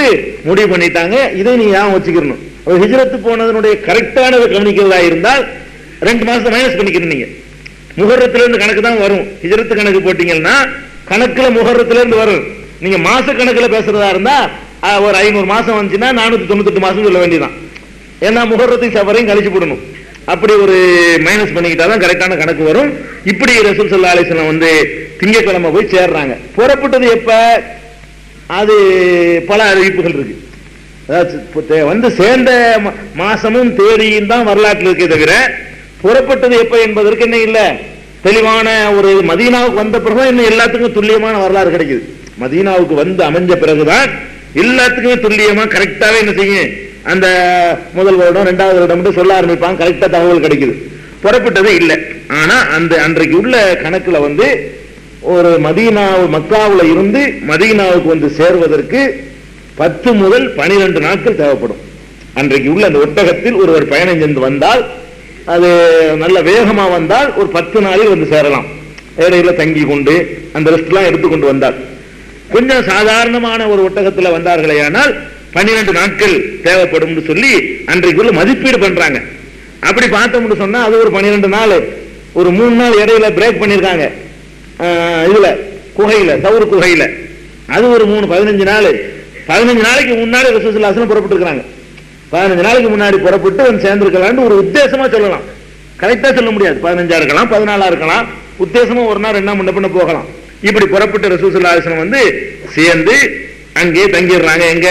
முடிவு பண்ணிட்டாங்க. இதை நீ ஏன் வச்சுக்கணும்? ஹிஜ்ரத்து போனதனுடைய கரெக்டானதை கவனிக்கிறதா இருந்தால் 2 மாசம் மைனஸ் பண்ணிக்கணும். நீங்க முகர்ரத்துல இருந்து கணக்கு தான் வரும். ஹிஜ்ரத்து கணக்கு போட்டீங்கன்னா கணக்குல முகர்ரத்துல இருந்து வரும். நீங்க மாச கணக்குல பேசுறதா இருந்தா ஒரு 500 மாசம் வந்துச்சுன்னா 498 மாசம் சொல்ல வேண்டியதான். ஏன்னா முகர்ரத்தையும் சஃபரையும் கழிச்சு போடணும். அப்படி ஒரு மைனஸ் பண்ணிக்கிட்டாதான் கரெக்டான கணக்கு வரும். இப்படி ரசூல் ஸல்லல்லாஹு அலைஹி வஸல்லம் திங்கட்கிழமை போய் சேர்றாங்க. புறப்பட்டது எப்ப? அது பல அறிவிப்புகள் இருக்கு. அதாவது சேர்ந்த மாசமும் தேதியும் தான் வரலாற்றில் இருக்கே தவிர புறப்பட்டது எப்ப என்பதற்கு என்ன இல்ல தெளிவான ஒரு மதீனாவுக்கு வந்த பிறகு இன்னும் எல்லாத்துக்கும் துல்லியமான வரலாறு கிடைக்குது. மதீனாவுக்கு அமைஞ்ச பிறகுதான் எல்லாத்துக்குமே துல்லியமா கரெக்டாவே என்ன செய்யும், அந்த முதல் வருடம் 2வது வருடம் சொல்ல ஆரம்பிப்பாங்க. கரெக்டா தகவல் கிடைக்குது. புறப்பட்டதே இல்லை. ஆனா அந்த அன்றைக்கு உள்ள கணக்குல ஒரு மக்காவுல இருந்து மதீனாவுக்கு சேர்வதற்கு 10 முதல் 12 நாட்கள் தேவைப்படும். அன்றைக்கு உள்ள அந்த ஒட்டகத்தில் ஒருவர் பயணம் சென்று வந்தால், அது நல்ல வேகமா வந்தால் ஒரு 10 நாளில் சேரலாம். இடையில தங்கி கொண்டு அந்த ரெஸ்ட் எல்லாம் எடுத்துக்கொண்டு வந்தால், கொஞ்சம் சாதாரணமான ஒரு ஒட்டகத்தில் வந்தார்களே ஆனால் 12 நாட்கள் தேவைப்படும் சொல்லி அன்றைக்குள்ள மதிப்பீடு பண்றாங்க. அப்படி பார்த்தோம்னு சொன்னா அது ஒரு 12 நாள், ஒரு 3 நாள் இடையில பிரேக் பண்ணிருக்காங்க. இதுல குகையில, சவுர் குகையில, அது ஒரு 15 நாள். 15 நாளைக்கு முன்னாடி ரசூலுல்லாஹி ஸல்லல்லாஹு அலைஹி வஸல்லம் புறப்பட்டு இருக்காங்க. 15 நாளைக்கு முன்னாடி புறப்பட்டு வந்து சேர்ந்திருக்கலாம்னு ஒரு உத்தேசமா சொல்லலாம். கரெக்டா சொல்ல முடியாது. 15 இருக்கலாம், 14 இருக்கலாம். உத்தேசமா ஒரு நாள் 2 நாள் முன்ன பின்ன போகலாம். இப்படி புறப்பட்டு ரசூல் ஸல்லல்லாஹு அலைஹி வஸல்லம் வந்து சேர்ந்து அங்கே தங்கிடுறாங்க. எங்க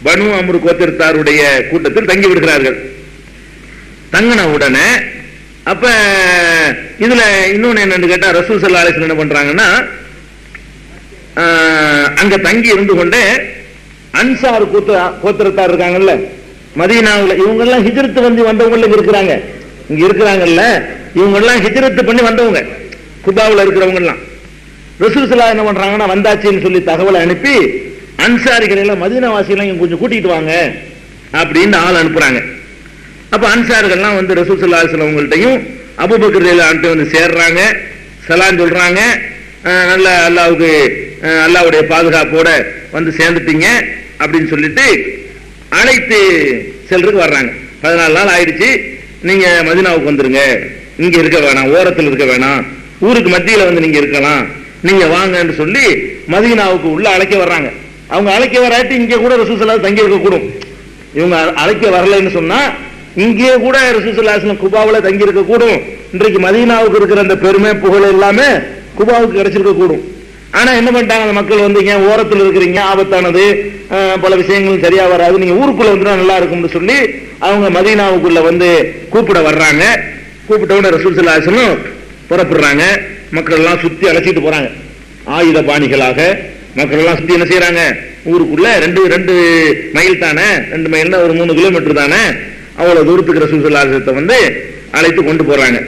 பனு அம்ரு கோத்திரத்தாருடைய கூட்டத்தில் தங்கி விடுகிறார்கள். தங்கின உடனே அப்ப இதுல இன்னொன்னு என்னன்னு கேட்டா, ரசூல் ஸல்லல்லாஹு அலைஹி வஸல்லம் என்ன பண்றாங்கன்னா, அங்க தங்கி இருந்து கொண்டே அன்சார் கோத்திரத்தார் இருக்காங்கல்ல மதீனாவுல, இவங்க எல்லாம் ஹிஜ்ரத் வந்து வந்தவங்க இருக்கிறாங்க, இங்க இருக்கிறாங்கல்ல, இவங்க எல்லாம் ஹிஜ்ரத் பண்ணி வந்தவங்க, குபாவுல இருக்கிறவங்க எல்லாம். ரசூல் ஸல்லல்லாஹு என்ன பண்றாங்கன்னா, வந்தாச்சின்னு சொல்லி தகவலை அனுப்பி அன்சாரிகள் எல்லாம் மதீனா வாசிகள் கொஞ்சம் கூட்டிட்டு வாங்க அப்படின்னு ஆள் அனுப்புறாங்க. அப்ப அன்சார்கள்லாம் வந்து ரசூல் ஸல்லல்லாஹு அலைஹி வஸல்லம் அவங்கள்ட்டையும் அபூபக்கர் ரலியல்லாஹு வந்து சேர்றாங்க, சலாம் சொல்றாங்க. நல்ல அல்லாஹ்வுக்கு அல்லாஹ்வுடைய பாதுகாப்போட வந்து சேர்ந்துட்டீங்க அப்படின்னு சொல்லிட்டு அழைத்து செல்றதுக்கு வர்றாங்க. 14 நாள் ஆயிடுச்சு, நீங்க மதீனாவுக்கு வந்துருங்க, இங்க இருக்க வேணாம், ஓரத்தில் இருக்க வேணாம், ஊருக்கு மத்தியில வந்து நீங்க இருக்கலாம், நீங்க வாங்கன்னு சொல்லி மதீனாவுக்கு உள்ள அழைக்க வர்றாங்க. அவங்க அழைக்க வராட்டி இங்கே கூட ரசூல் ஸல்லல்லாஹு தங்கி இருக்க கூடும். இவங்க அழைக்க வரலைன்னு சொன்னா இங்கே கூட ரசூல் ஸல்லல்லாஹு அலைஹி வஸல்லம் குபாவுல தங்கி இருக்க கூடும். இன்றைக்கு மதீனாவுக்கு இருக்கிற அந்த பெருமை புகழ் எல்லாமே குபாவுக்கு கிடைச்சிருக்க கூடும். ஆனா என்ன பண்ணிட்டாங்க, அந்த மக்கள் வந்து ஏன் ஓரத்தில் இருக்கிறீங்க, ஆபத்தானது, பல விஷயங்கள் சரியா வராது, நீங்க ஊருக்குள்ள வந்துட்டா நல்லா இருக்கும்னு சொல்லி அவங்க மதீனாவுக்குள்ள வந்து கூப்பிட வர்றாங்க. கூப்பிட்ட உடனே ரசூல் ஸல்லல்லாஹு அலைஹி வஸல்லம் புறப்படுறாங்க. மக்கள் எல்லாம் சுத்தி அழைச்சிட்டு போறாங்க. ஆயுத பாணிகளாக மக்கள் எல்லாம் சுத்தி என்ன செய்யறாங்க, ஊருக்குள்ள 2 மைல் தானே, 2 மைல்னா ஒரு 3 கிலோமீட்டர் தானே, அவ்வளவு தூரத்துக்கு ரசூல் ஸல்லல்லாஹு அலைஹி வஸல்லம் வந்து அழைத்து கொண்டு போறாங்க.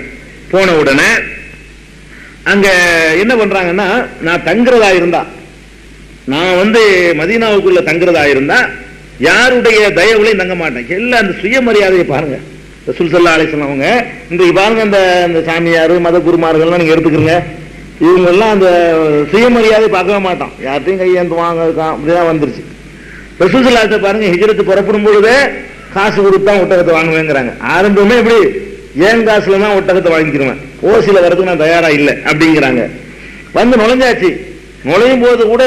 போன உடனே அங்க என்ன பண்றாங்கன்னா, நான் தங்குறதா இருந்தா, நான் வந்து மதீனாவுக்குள்ள தங்குறதா இருந்தா யாருடைய தயவுலையும் தங்க மாட்டேன். எல்லாம் அந்த சுயமரியாதையை பாருங்க. ரசூல் ஸல்லல்லாஹு அலைஹி வஸல்லம் அவங்க இன்றைக்கு பாருங்க, அந்த சாமியார் மத குருமார்கள்லாம் நீங்க எடுத்துக்கிறீங்க, இவங்க எல்லாம் அந்த சுயமரியாதை பார்க்கவே மாட்டான், யார்ட்டையும் கையேந்துவாங்க அப்படிதான் வந்துருச்சு. ரசூல் ஸல்லல்லாஹு அலைஹி வஸல்லம் பாருங்க, ஹிஜ்ரத் புறப்படும் பொழுதே காசு கொடுத்தா ஒட்டகத்தை வாங்குவேங்கிறாங்க. ஆரம்பமே இப்படி ஏன் காசுல தான் ஒட்டகத்தை வாங்கிக்கிறேன், ஓசில வரதுக்கு நான் தயாரா இல்லை அப்படிங்கிறாங்க. வந்து நுழைஞ்சாச்சு. நுழையும் போது கூட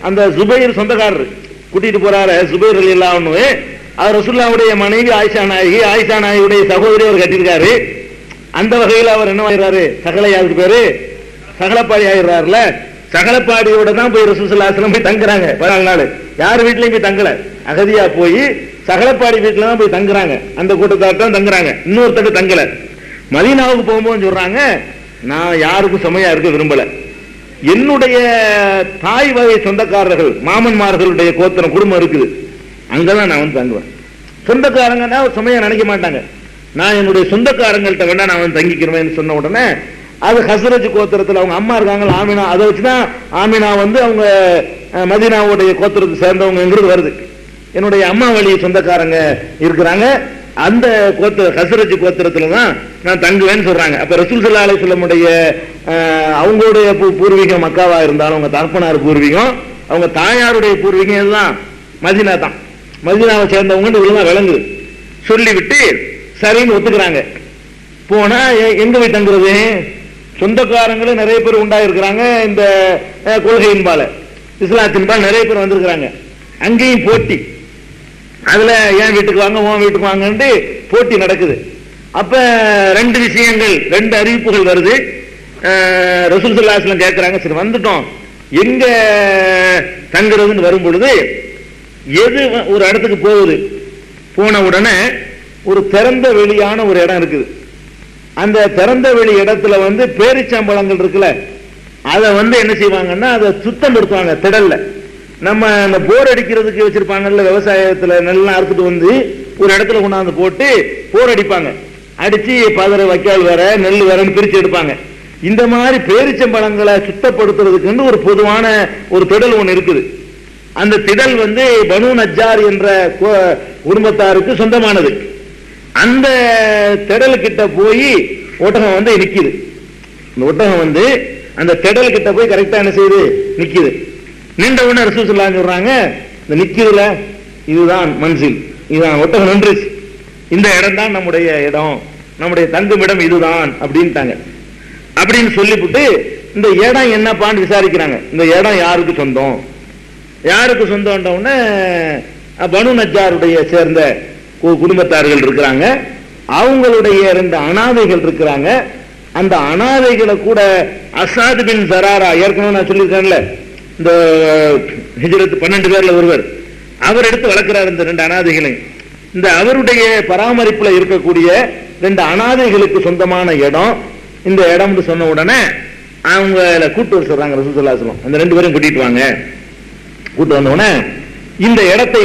அந்த சுபைர் சொந்தக்காரர் கூட்டிட்டு போறாரு, சுபைர் ரலியல்லாஹு அன்ஹு, அவர் ரசூலுல்லாஹ்வுடைய மனைவி ஆயிஷா நாயகி, ஆயிஷா நாயகியுடைய சகோதரி அவர் கட்டியிருக்காரு. அந்த வகையில் அவர் என்ன ஆயிடுறாரு, சகலையாவுக்கு பேரு சகலப்பாடி ஆயிடுறாருல. சகலப்பாடியோட தான் போய் ரசூல் ஸல்லல்லாஹு அலைஹி வஸல்லம் போய் தங்குறாங்க 14 நாள். யார் வீட்லயும் போய் தங்கல, அகதியா போய் சகலப்பாடி வீட்டுல தான் போய் தங்குறாங்க. அந்த கூட்டத்தாட்டம் தங்குறாங்க, இன்னொருத்தட்டு தங்கல. மதீனாவுக்கு போகும்போது சொல்றாங்க, நான் யாருக்கும் சுமையா இருக்க விரும்பல, என்னுடைய தாய் வகை சொந்தக்காரர்கள் மாமன்மார்களுடைய கோத்திரம் குடும்பம் இருக்குது, அங்கதான் நான் வந்து தங்குவேன். சொந்தக்காரங்கன்னா சுமையா நினைக்க மாட்டாங்க, நான் என்னுடைய சொந்தக்காரங்கள்ட்ட வேணா நான் வந்து தங்கிக்கிறேன்னு சொன்ன உடனே அது ஹஸ்ரஜ் கோத்திரத்தில் அவங்க அம்மா இருக்காங்க ஆமினா, அதை வச்சுதான் ஆமினா வந்து அவங்க மதீனாவுடைய கோத்திரத்தை சேர்ந்தவங்கிறது வருது. என்னுடைய அம்மா வழி சொந்தக்காரங்க இருக்கிறாங்க, அந்த ஹஸ்ரஜ் கோத்திரத்துல தான் நான் தங்குவேன்னு சொல்றாங்க. அப்ப ரசூல் ஸல்லல்லாஹு அலைஹி வஸல்லமுடைய அவங்களுடைய பூர்வீகம் மக்காவா இருந்தாலும் அவங்க தகப்பனார் பூர்வீகம், அவங்க தாயாருடைய பூர்வீகம் இதுதான் மதீனா தான். மதீனாவை சேர்ந்தவங்க இதெல்லாம் விளங்குது. சொல்லிவிட்டு சரின்னு ஒத்துக்கிறாங்க. போனா எங்க போய் தங்குறது, சொந்தக்காரங்களும் நிறைய பேர் உண்டாயிருக்கிறாங்க. இந்த கொள்கையின்பால இஸ்லாத்தின்பால் நிறைய பேர் வந்திருக்கிறாங்க. அங்கேயும் போட்டி, அதுல என் வீட்டுக்கு வாங்க உன் வீட்டுக்கு வாங்கன்னு போட்டி நடக்குது. அப்ப 2 விஷயங்கள் 2 அறிவிப்புகள் வருது. ரசூல் ஸல்லல்லாஹு அலைஹி வஸல்லம் கேட்கிறாங்க, சரி வந்துட்டோம் எங்க தங்குறதுன்னு வரும் பொழுது எது ஒரு இடத்துக்கு போகுது. போன உடனே ஒரு திறந்த வெளியான ஒரு இடம் இருக்குது. அந்த திறந்த வெளி இடத்துல வந்து பேரிச்சம்பழங்கள் இருக்குல்ல, அதை வந்து என்ன செய்வாங்கன்னா அதை சுத்தம் படுத்துவாங்க திடல்ல. நம்ம அந்த போர் அடிக்கிறதுக்கு வச்சிருப்பாங்கல்ல, விவசாயத்துல நெல்லாம் அறுத்துட்டு வந்து ஒரு இடத்துல கொண்டாந்து போட்டு போர் அடிப்பாங்க, அடிச்சு பதற வைக்கால் வேற நெல் வேறன்னு பிரிச்சு எடுப்பாங்க. இந்த மாதிரி பேரிச்சம்பழங்களை சுத்தப்படுத்துறதுக்கு ஒரு பொதுவான ஒரு திடல் ஒண்ணு இருக்குது. அந்த திடல் வந்து பனு நஜ்ஜார் என்ற குடும்பத்தாருக்கு சொந்தமானது. அந்த திடல் கிட்ட போய் ஒட்டகம் வந்து நிக்குது. இந்த ஒட்டகம் வந்து அந்த திடல் கிட்ட போய் கரெக்டா என்ன செய்யுது, நிக்குது. நின்ற உடனே ரசூல் ஸல்லல்லாஹு அலைஹி வஸல்லம் சொல்றாங்க, இந்த நிக்குதுல இதுதான் மன்சில், இதுதான் ஒட்டகம் நின்றுச்சு, இந்த இடம் தான் நம்முடைய இடம், நம்முடைய தங்குமிடம் இதுதான் அப்படின்ட்டாங்க. அப்படின்னு சொல்லிவிட்டு இந்த இடம் என்னப்பான்னு விசாரிக்கிறாங்க. இந்த இடம் யாருக்கு சொந்தம், யாருக்கு சொந்தம்? பனு நஜ்ஜாருடைய சேர்ந்த குடும்பத்தார்கள் இருக்கிறாங்க, அவங்களுடைய 2 அனாதைகள் இருக்கிறாங்க. அந்த அனாதைகளை கூட அசாத் பின் ஜராரா, ஏற்கனவே நான் சொல்லியிருக்கேன்ல, இந்த ஹிஜ்ரத் 12 பேர்ல ஒருவர், அவர் எடுத்து வளர்க்கிறார் இந்த 2 அனாதைகளை. இந்த அவருடைய பராமரிப்புல இருக்கக்கூடிய 2 அனாதைகளுக்கு சொந்தமான இடம். இந்த இடம் சொன்ன உடனே அவங்கள கூட்டு வர சொல்றாங்க ரசூலுல்லாஹி ஸல்லல்லாஹு அலைஹி வஸல்லம். அந்த 2 பேரும் கூட்டிட்டு வாங்க. கூட்டு வந்த உடனே இந்த இடத்தை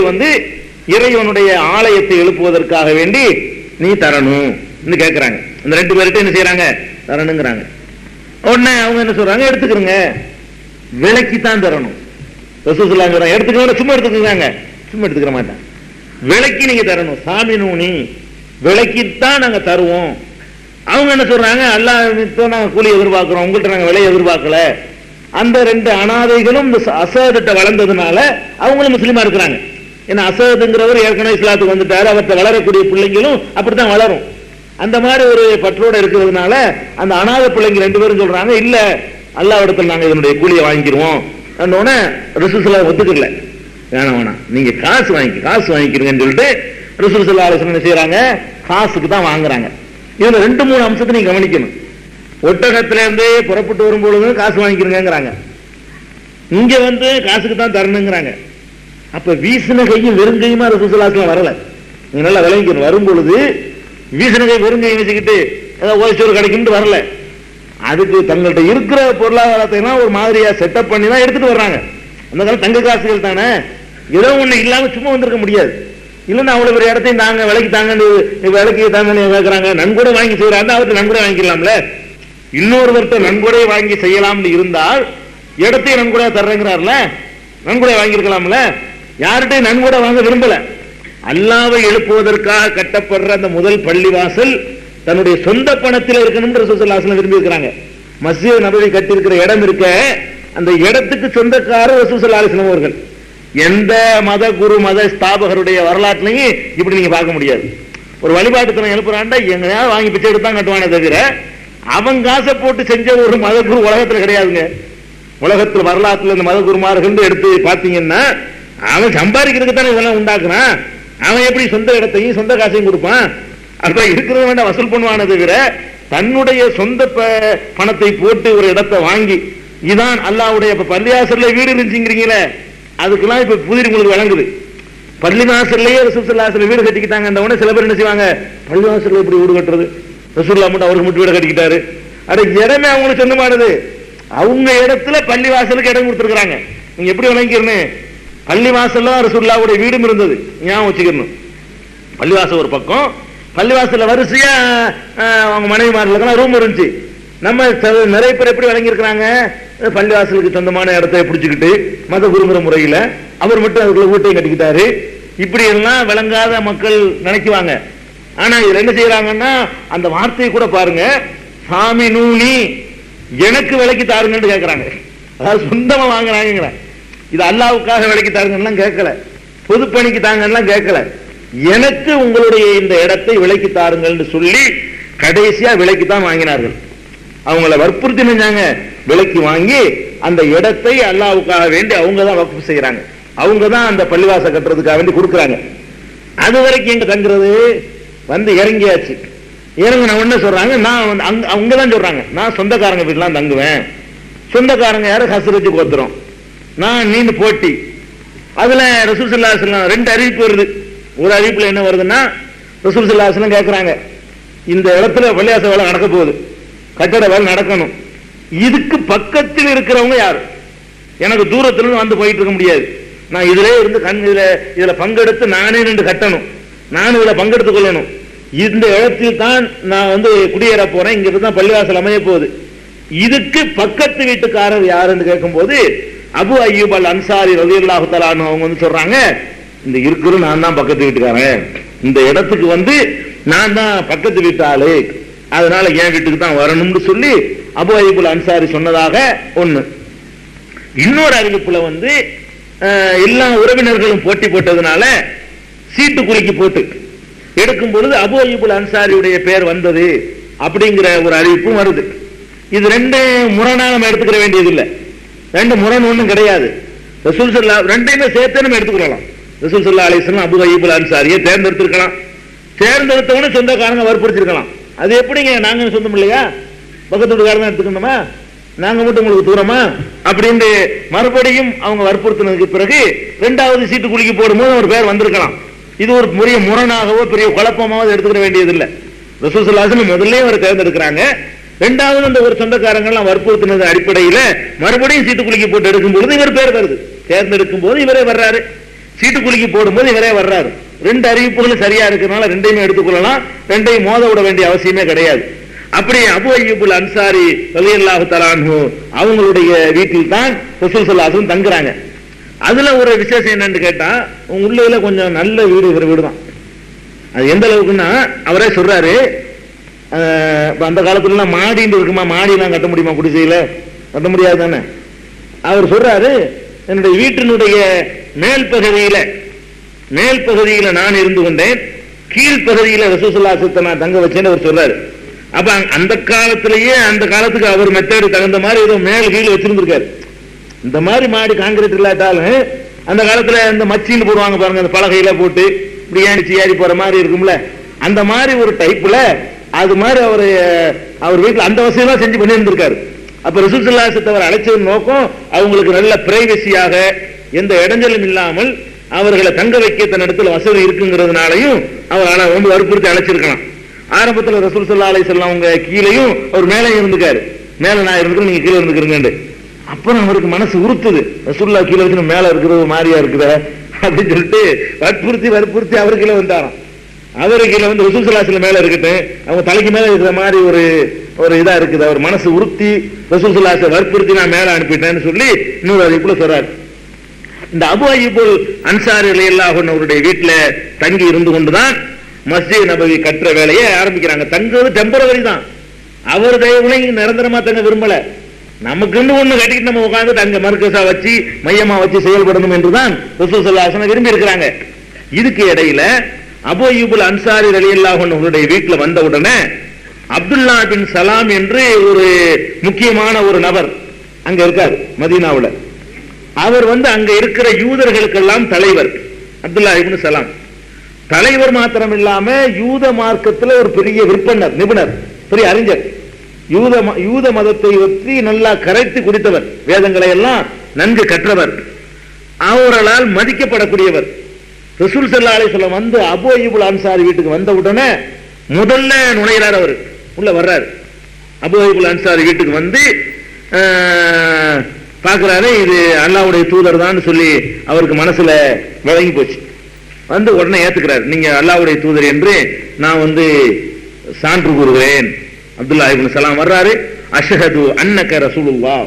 இறைவனுடைய ஆலயத்தை எழுப்புவதற்காக வேண்டி நீ தரணும் கேட்கிறாங்க. அந்த 2 பேர்கிட்ட என்ன செய்யறாங்க? தரணுங்கிறாங்க. உடனே அவங்க என்ன சொல்றாங்க? எடுத்துக்கிறங்க, விலைக்குத்தான் தரணும். ரசூலுல்லாஹி ஸல்லல்லாஹு அலைஹி வஸல்லம் எடுத்துக்க, சும்மா எடுத்துக்கிறாங்க, சும்மா எடுத்துக்கிற மாட்டாங்க, விலைக்கு நீங்க தரணும். சாமி நூனி, விலைக்குத்தான் நாங்க தருவோம். அவங்க என்ன சொல்றாங்க? அல்லாஹ் நாங்க கூலி எதிர்பார்க்கிறோம், உங்கள்கிட்ட நாங்க விலை எதிர்பார்க்கல. அந்த 2 அனாதைகளும் அசதிட்ட வளர்ந்ததுனால அவங்களும் முஸ்லீமா இருக்கிறாங்க. ஏன்னா அசதுங்கிறவர் ஏற்கனவே இஸ்லாத்துக்கு வந்துட்டாரு, அவர்கிட்ட வளரக்கூடிய பிள்ளைங்களும் அப்படித்தான் வளரும். அந்த மாதிரி ஒரு பற்றோட இருக்கிறதுனால அந்த அனாதை பிள்ளைங்க 2 பேரும் சொல்றாங்க, இல்ல அல்லாஹ்விடத்தில் நாங்க இதனுடைய கூலியை வாங்கிக்கிறோம். ரசூலுல்லாஹி ஸல்லல்லாஹு அலைஹி ஒத்துக்கல, வேணாம் நீங்க காசு வாங்கிக்கிறீங்கன்னு சொல்லிட்டு ரசூலுல்லாஹி ஸல்லல்லாஹு அலைஹி வஸல்லம் செய்யறாங்க, காசுக்கு தான் வாங்குறாங்க. இதுல 2-3 அம்சத்தை நீங்க கவனிக்கணும். ஒட்டகத்துல இருந்து புறப்பட்டு வரும்பொழுது காசு வாங்கிக்கிறீங்கிறாங்க, இங்க காசுக்கு தான் தரணுங்கிறாங்க. அப்ப வீசின கையும் வெறுங்கையுமா ரசூலுல்லாஹி ஸல்லல்லாஹு அலைஹி வஸல்லம் வரல. நீங்க நல்லா விளங்கிக்கணும். வரும்பொழுது வீசின கை வெறுங்கை வச்சுக்கிட்டு ஏதாவது ஓய்ச்சோறு கிடைக்கும்னு வரல. அதுக்கு தங்கள்கிட்ட இருக்கிற பொருளாதாரத்தை ஒரு மாதிரியா செட்டப் பண்ணி தான் எடுத்துட்டு வர்றாங்க. அந்த காலம் தங்க காசுகள் தானே, ஏதோ ஒண்ணு இல்லாம சும்மா வந்திருக்க முடியாது. இல்லைன்னா அவ்வளவு பெரிய இடத்தையும் தாங்க, விலைக்கு தாங்கன்னு கேட்கறாங்க. நன்கொடை வாங்கி செய்யறாங்க, அவர்கிட்ட நன்கொடை வாங்கிக்கலாம்ல. இன்னொருவர்கிட்ட நன்கொடை வாங்கி செய்யலாம்னு இருந்தால் இடத்தையும் நன்கொடை தர்றேங்கிறார்ல, நன்கொடை வாங்கியிருக்கலாம்ல. யார்கிட்டையும் நன்கொடை வாங்க விரும்பல. அல்லாஹ்வை எழுப்புவதற்காக கட்டப்படுற அந்த முதல் பள்ளிவாசல் தன்னுடைய சொந்த பணத்தில் இருக்கணும்னு ரசூலுல்லாஹி ஸல்லல்லாஹு அலைஹி வஸல்லம் விரும்பி இருக்கிறாங்க. மஸ்ஜித் நபவி கட்டி இருக்கிற இடம் இருக்க, அந்த இடத்துக்கு சொந்தக்காரர் ரசூலுல்லாஹி ஸல்லல்லாஹு அலைஹி வஸல்லம் அவர்கள். எந்த மத குரு மத ஸ்தாபகருடைய வரலாற்றுலையும் இப்படி நீங்க பார்க்க முடியாது. ஒரு வழிபாட்டுத்தனம் எழுப்புறாண்டா எங்கேயாவது வாங்கி பிச்சை எடுத்தான் கட்டுவானே தவிர அவன் காசை போட்டு செஞ்ச ஒரு மத குரு உலகத்துல கிடையாதுங்க. உலகத்துல வரலாற்றுல இந்த மத குருமார்கள் எடுத்து பாத்தீங்கன்னா அவன் சம்பாதிக்கிறதுக்கு தானே இதெல்லாம் உண்டாக்குறான். அவன் எப்படி சொந்த இடத்தையும் சொந்த காசையும் கொடுப்பான்? அப்ப இருக்கிறத வேண்டாம் வசூல் பண்ணுவானே தவிர தன்னுடைய சொந்த பணத்தை போட்டு ஒரு இடத்தை வாங்கி இதான் அல்லாஹ்வுடைய பள்ளிவாசல்ல வீடு இருந்துச்சுங்கிறீங்களே, அதுக்கெல்லாம் இப்ப புதிர் உங்களுக்கு வழங்குது. பள்ளிவாசல்லையே ரசூலுல்லாஹி ஸல்லல்லாஹு அலைஹி வஸல்லம் வீடு கட்டிக்கிட்டாங்க. அந்த உடனே சில பேர் என்ன செய்வாங்க? பள்ளிவாசல்ல எப்படி வீடு கட்டுறது? ரசூலுல்லாஹ் மட்டும் அவருக்கு மட்டும் வீடு கட்டிக்கிட்டாரு. அட இடமே அவங்களுக்கு சொந்தமானது. அவங்க இடத்துல பள்ளிவாசலுக்கு இடம் கொடுத்துருக்காங்க. நீங்க எப்படி வழங்கிக்கணும்? பள்ளிவாசல்ல ரசூலுல்லாஹ்வுடைய வீடும் இருந்தது, ஞாபகம் வச்சுக்கணும். பள்ளிவாசல் ஒரு பக்கம், பள்ளிவாசல்ல வரிசையா அவங்க மனைவிமார்களுக்கு ரூம் இருந்துச்சு. நம்ம நிறைய பேர் எப்படி வழங்கி இருக்கிறாங்க? பள்ளிவாசலுக்கு சொந்தமான இடத்தை பிடிச்சுக்கிட்டு மத குருமுறை முறையில அவர் மட்டும் அதுக்குள்ள வீட்டையும் கட்டிக்கிட்டாரு. இப்படி எல்லாம் விளங்காத மக்கள் நினைக்குவாங்க. ஆனா இதுல என்ன செய்யறாங்கன்னா அந்த வார்த்தையை கூட பாருங்க, சாமி நூனி எனக்கு விலைக்கு தாருங்கன்னு கேட்கறாங்க. அதாவது சொந்தமா வாங்குறாங்க. இது அல்லாஹ்வுக்காக விலைக்கு தாருங்கன்னா கேட்கல, பொதுப்பணிக்கு தாங்கன்னா கேட்கல, எனக்கு உங்களுடைய இந்த இடத்தை விலைக்கு தாருங்கள்னு சொல்லி கடைசியா விலைக்கு தான் வாங்கினார்கள். அவங்கள வற்புறுத்தி நினைஞ்சாங்க, விலைக்கு வாங்கி அந்த இடத்தை அல்லாஹ்வுக்காக வேண்டி அவங்க தான் வக்ஃப் செய்யறாங்க. அவங்க தான் அந்த பள்ளிவாசல் கட்டுறதுக்காக வேண்டி கொடுக்குறாங்க. அது வரைக்கும் எங்க தங்குறது? இறங்கியாச்சு. இறங்க என்ன சொல்றாங்க? நான் அவங்கதான் சொல்றாங்க, நான் சொந்தக்காரங்க வீட்டுலாம் தங்குவேன். சொந்தக்காரங்க யாரு? ஹஸ்ரஜ் கோத்திரம். நான் நீண்டு போட்டி. அதுல ரசூல் ஸல்லல்லாஹு அலைஹி வஸல்லம் 2 அறிவிப்பு வருது. ஒரு அறிவிப்புல என்ன வருதுன்னா, ரசூல் ஸல்லல்லாஹு அலைஹி வஸல்லம் கேட்கறாங்க, இந்த இடத்துல பள்ளிவாசல் வேலை நடக்க போகுது, கட்டட வேலை நடக்கணும், இதுக்கு பக்கத்தில் இருக்கிறவங்க யாரு? எனக்கு தூரத்துல வந்து போயிட்டு இருக்க முடியாது, நான் இதுல இருந்து இதுல பங்கெடுத்து நானே நின்று கட்டணும், நானும் இதுல பங்கெடுத்துக் கொள்ளணும். இந்த இடத்தில் தான் நான் குடியேற போறேன், இங்க தான் பள்ளிவாசல் அமைய போகுது. இதுக்கு பக்கத்து வீட்டுக்காரர் யாருன்னு கேட்கும் போது அபு அய்யூப் அல் அன்சாரி ரலியல்லாஹு தஆலா அன்ஹு அவங்க சொல்றாங்க, இந்த இருக்கிற நான் தான் பக்கத்து வீட்டுக்காரன், இந்த இடத்துக்கு நான் தான் பக்கத்து வீட்டு ஆளு, அதனால என் வீட்டுக்கு தான் வரணும்னு சொல்லி அபு அய்யூப் அல் அன்சாரி சொன்னதாக ஒண்ணு. இன்னொரு அறிவிப்புல எல்லா உறவினர்களும் போட்டி போட்டதுனால சீட்டு குலுக்கி போட்டு எடுக்கும் பொழுது அபு அய்யூப் அல் அன்சாரியுடைய பேர் வந்தது அப்படிங்கிற ஒரு அறிவிப்பும் வருது. இது 2 முரணா நம்ம எடுத்துக்கிற வேண்டியது இல்லை, 2 முரண் ஒண்ணும் கிடையாது. ரசூல் ஸல்லல்லாஹு 2யுமே சேர்த்து நம்ம எடுத்துக்கலாம். ரசூல் ஸல்லல்லாஹு அலைஹி வஸல்லம் அபு அய்யூப் அல் அன்சாரியை தேர்ந்தெடுத்திருக்கலாம், தேர்ந்தெடுத்தவனு சொந்தக்காரங்க வற்புறுத்திருக்கலாம். அது எப்படிங்க நாங்க சொந்தம் இல்லையா, பக்கத்து வீட்டுக்காரங்க எடுத்துக்கணுமா, நாங்க மட்டும் உங்களுக்கு தூரமா அப்படின்னு மறுபடியும் அவங்க வற்புறுத்தினதுக்கு பிறகு 2வது சீட்டு குலுக்கி போடும்போது அவர் பேர் வந்திருக்கலாம். இது ஒரு பெரிய முரணாகவோ பெரிய குழப்பமாவது எடுத்துக்கிற வேண்டியது இல்லை. ரசூல் ஸல்லல்லாஹு அலைஹி வஸல்லம் முதல்ல அவர் தேர்ந்தெடுக்கிறாங்க, 2வது அந்த ஒரு சொந்தக்காரங்க எல்லாம் வற்புறுத்தினது அடிப்படையில் மறுபடியும் சீட்டு குலுக்கி போட்டு எடுக்கும் பொழுது இவர் பேர் வருது. தேர்ந்தெடுக்கும் போது இவரே வர்றாரு, சீட்டு குலுக்கி போடும்போது இவரே வர்றாரு. 2 அறிவிப்புகளும் சரியா இருக்கிறதுனால 2யுமே எடுத்துக்கொள்ளலாம், 2யும் மோத விட வேண்டிய அவசியமே கிடையாது. அப்படி அபூ அய்யூபுல் அன்சாரி ரலியல்லாஹு தஆலா அன்ஹு அவங்களுடைய வீட்டில் தான் ரசூல் ஸல்லல்லாஹு அலைஹி வஸல்லம் தங்குறாங்க. அதுல ஒரு விசேஷம் என்னன்னு கேட்டா, உள்ளேல கொஞ்சம் நல்ல வீடு தான். அது எந்த அளவுக்குன்னா அவரே சொல்றாரு, அந்த காலத்துல எல்லாம் மாடின்னு இருக்குமா, மாடி எல்லாம் கட்ட முடியுமா, குடிசையில கட்ட முடியாது தானே. அவர் சொல்றாரு, என்னுடைய வீட்டினுடைய மேல் பகுதியில நான் இருந்து கொண்டேன், கீழ்பகுதியில ரசூல் ஸல்லல்லாஹு அலைஹி வஸல்லம் நான் தங்க வச்சேன்னு அவர் சொல்றாரு. அப்ப அந்த காலத்திலேயே அந்த காலத்துக்கு அவர் மெத்தேடு தகுந்த மாதிரி ஏதோ மேல் கீழ் வச்சிருந்திருக்காரு. இந்த மாதிரி மாடி காங்கிரீட் இல்லாட்டாலும் அந்த காலத்துல இந்த மச்சின்னு போடுவாங்க பாருங்க, அந்த பலகையில போட்டு இப்படி ஏறி போற மாதிரி இருக்கும்ல, அந்த மாதிரி ஒரு டைப்ல அது மாதிரி அவர் வீட்டுல அந்த வசதியெல்லாம் செஞ்சு பண்ணி இருந்திருக்காரு. அப்ப ரசூல் ஸல்லல்லாஹு அலைஹி வஸல்லம் அழைச்சது நோக்கம் அவங்களுக்கு நல்ல பிரைவசியாக எந்த இடைஞ்சலும் இல்லாமல் அவர்களை தங்க வைக்க தன் இடத்துல வசதி இருக்குங்கிறதுனாலையும் அவர் ரொம்ப வற்புறுத்தி அழைச்சிருக்கலாம். ஆரம்பத்தில் ரசூல் ஸல்லல்லாஹு அலைஹி வஸல்லம் அவங்க கீழையும் அவர் மேலே இருந்துக்காரு, மேல நான் இருக்கிறேன் நீங்க கீழே இருந்துக்கிறீங்க. அப்புறம் அவருக்கு மனசு உறுத்துது, ரசூலுல்லாஹ் கீழே வச்சு மேல இருக்கிறது மாதிரியா இருக்குத அப்படின்னு சொல்லிட்டு வற்புறுத்தி அவரு கீழே வந்தாராம். அவரு கீழே வந்து ரசூல் ஸல்லல்லாஹு அலைஹி வஸல்லம் மேல இருக்கட்டும், அவங்க தலைக்கு மேல இருக்கிற மாதிரி ஒரு இதா இருக்குது. அவர் மனசு உறுத்தி ரசூல் ஸல்லல்லாஹு அலைஹி வஸல்லம் வற்புறுத்தி நான் மேல அனுப்பிட்டேன்னு சொல்லி இன்னொரு அறிவிப்புல சொல்றாரு. இந்த அபூ அய்யூபுல் அன்சாரி ரலியல்லாஹு அன்ஹு அவருடைய வீட்டுல தங்கி இருந்து கொண்டுதான் மஸ்ஜித் நபவி கட்டுற வேலையை ஆரம்பிக்கிறாங்க. தங்குவது டெம்பரவரி தான், அவர் தயவுலை நிரந்தரமா தங்க விரும்பல. நமக்குன்னு ஒண்ணு கட்டிட்டு நம்ம உட்கார்ந்து தங்க மர்கஸா வச்சு மையமா வச்சு செயல்படணும் என்றுதான் ரசூல் ஸல்லல்லாஹு அலைஹி வஸல்லம் விரும்பி இருக்கிறாங்க. இதுக்கு இடையில அபூ அய்யூபுல் அன்சாரி ரலியல்லாஹு அன்ஹு அவருடைய வீட்டுல வந்த உடனே அப்துல்லா பின் சலாம் என்று ஒரு முக்கியமான ஒரு நபர் அங்க இருக்காரு மதீனாவுல. அவர் வந்து அங்க இருக்கிற யூதர்களுக்கெல்லாம் தலைவர். அப்துல்லா இப்னு சலாம் தலைவர் மாத்திரம் இல்லாம யூத மார்க்கத்தில் ஒரு பெரிய நிபுணர், பெரிய அறிஞர். யூத மதத்தை பற்றி நல்லா கரைத்து குடித்தவர், வேதங்களை எல்லாம் நன்கு கற்றவர், அவர்களால் மதிக்கப்படக்கூடியவர். ரசூல் ஸல்லல்லாஹு அலைஹி வஸல்லம் வந்து அபூ அய்யூபுல் அன்சாரி வீட்டுக்கு வந்த உடனே முதல்ல நுழைகிறார், அவர் உள்ள வர்றாரு. அபூ அய்யூபுல் அன்சாரி வீட்டுக்கு வந்து பார்க்கிறாரு, இது அல்லாஹ்வுடைய தூதர் தான் சொல்லி அவருக்கு மனசுல விளங்கி போச்சு. வந்து உடனே ஏத்துக்கிறார், நீங்க அல்லாஹ்வுடைய தூதர் என்று நான் வந்து சான்று கூறுகிறேன். அப்துல்லா இப்னு சலாம் வர்றாரு, அஷ்ஹது அன்னக ரசூலுல்லாஹ்,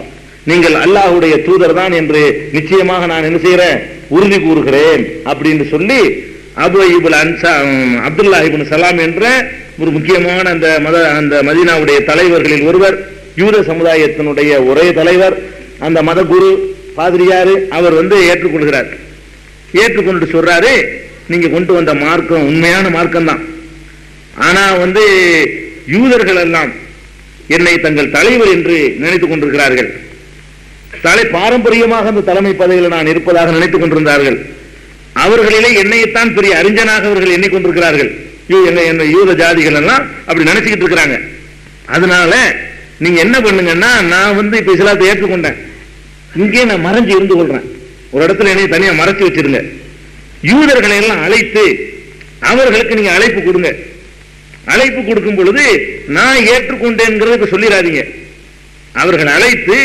நீங்கள் அல்லாஹ்வுடைய தூதர் தான் என்று நிச்சயமாக நான் என்ன செய்கிறேன், உறுதி கூறுகிறேன் அப்படின்னு சொல்லி அபூ அய்யூபுல் அப்துல்லா இப்னு சலாம் என்ற ஒரு முக்கியமான அந்த மதீனாவுடைய தலைவர்களில் ஒருவர், யூத சமுதாயத்தினுடைய ஒரே தலைவர், அந்த மத குரு பாதிரியாரு, அவர் வந்து ஏற்றுக்கொள்கிறார். ஏற்றுக்கொண்டு சொல்றாரு, நீங்க கொண்டு வந்த மார்க்கம் உண்மையான மார்க்கம் தான், ஆனா வந்து யூதர்கள் எல்லாம் என்னை தங்கள் தலைவர் என்று நினைத்துக் கொண்டிருக்கிறார்கள். பாரம்பரியமாக அந்த தலைமை பதவியில் நான் இருப்பதாக நினைத்துக் கொண்டிருந்தார்கள். அவர்களிலே என்னைத்தான் பெரிய அறிஞனாக அவர்கள் எண்ணிக்கொண்டிருக்கிறார்கள். யூத ஜாதிகள் எல்லாம் அப்படி நினைச்சுக்கிட்டு இருக்கிறாங்க. அதனால நீங்க என்ன பண்ணுங்கன்னா, நான் வந்து இப்ப இஸ்லாத்தை ஏற்றுக்கொண்டேன், இங்கே நான் மறைஞ்சு இருந்து கொள்றேன், ஒரு இடத்துல என்னை தனியா மறைச்சு வச்சிருங்க. யூதர்களை எல்லாம் அழைத்து அவர்களுக்கு நீங்க அழைப்பு கொடுங்க. அழைப்பு கொடுக்கும் பொழுது நான் ஏற்றுக்கொண்டேன் சொல்லிடாதீங்க. அவர்கள் அழைத்து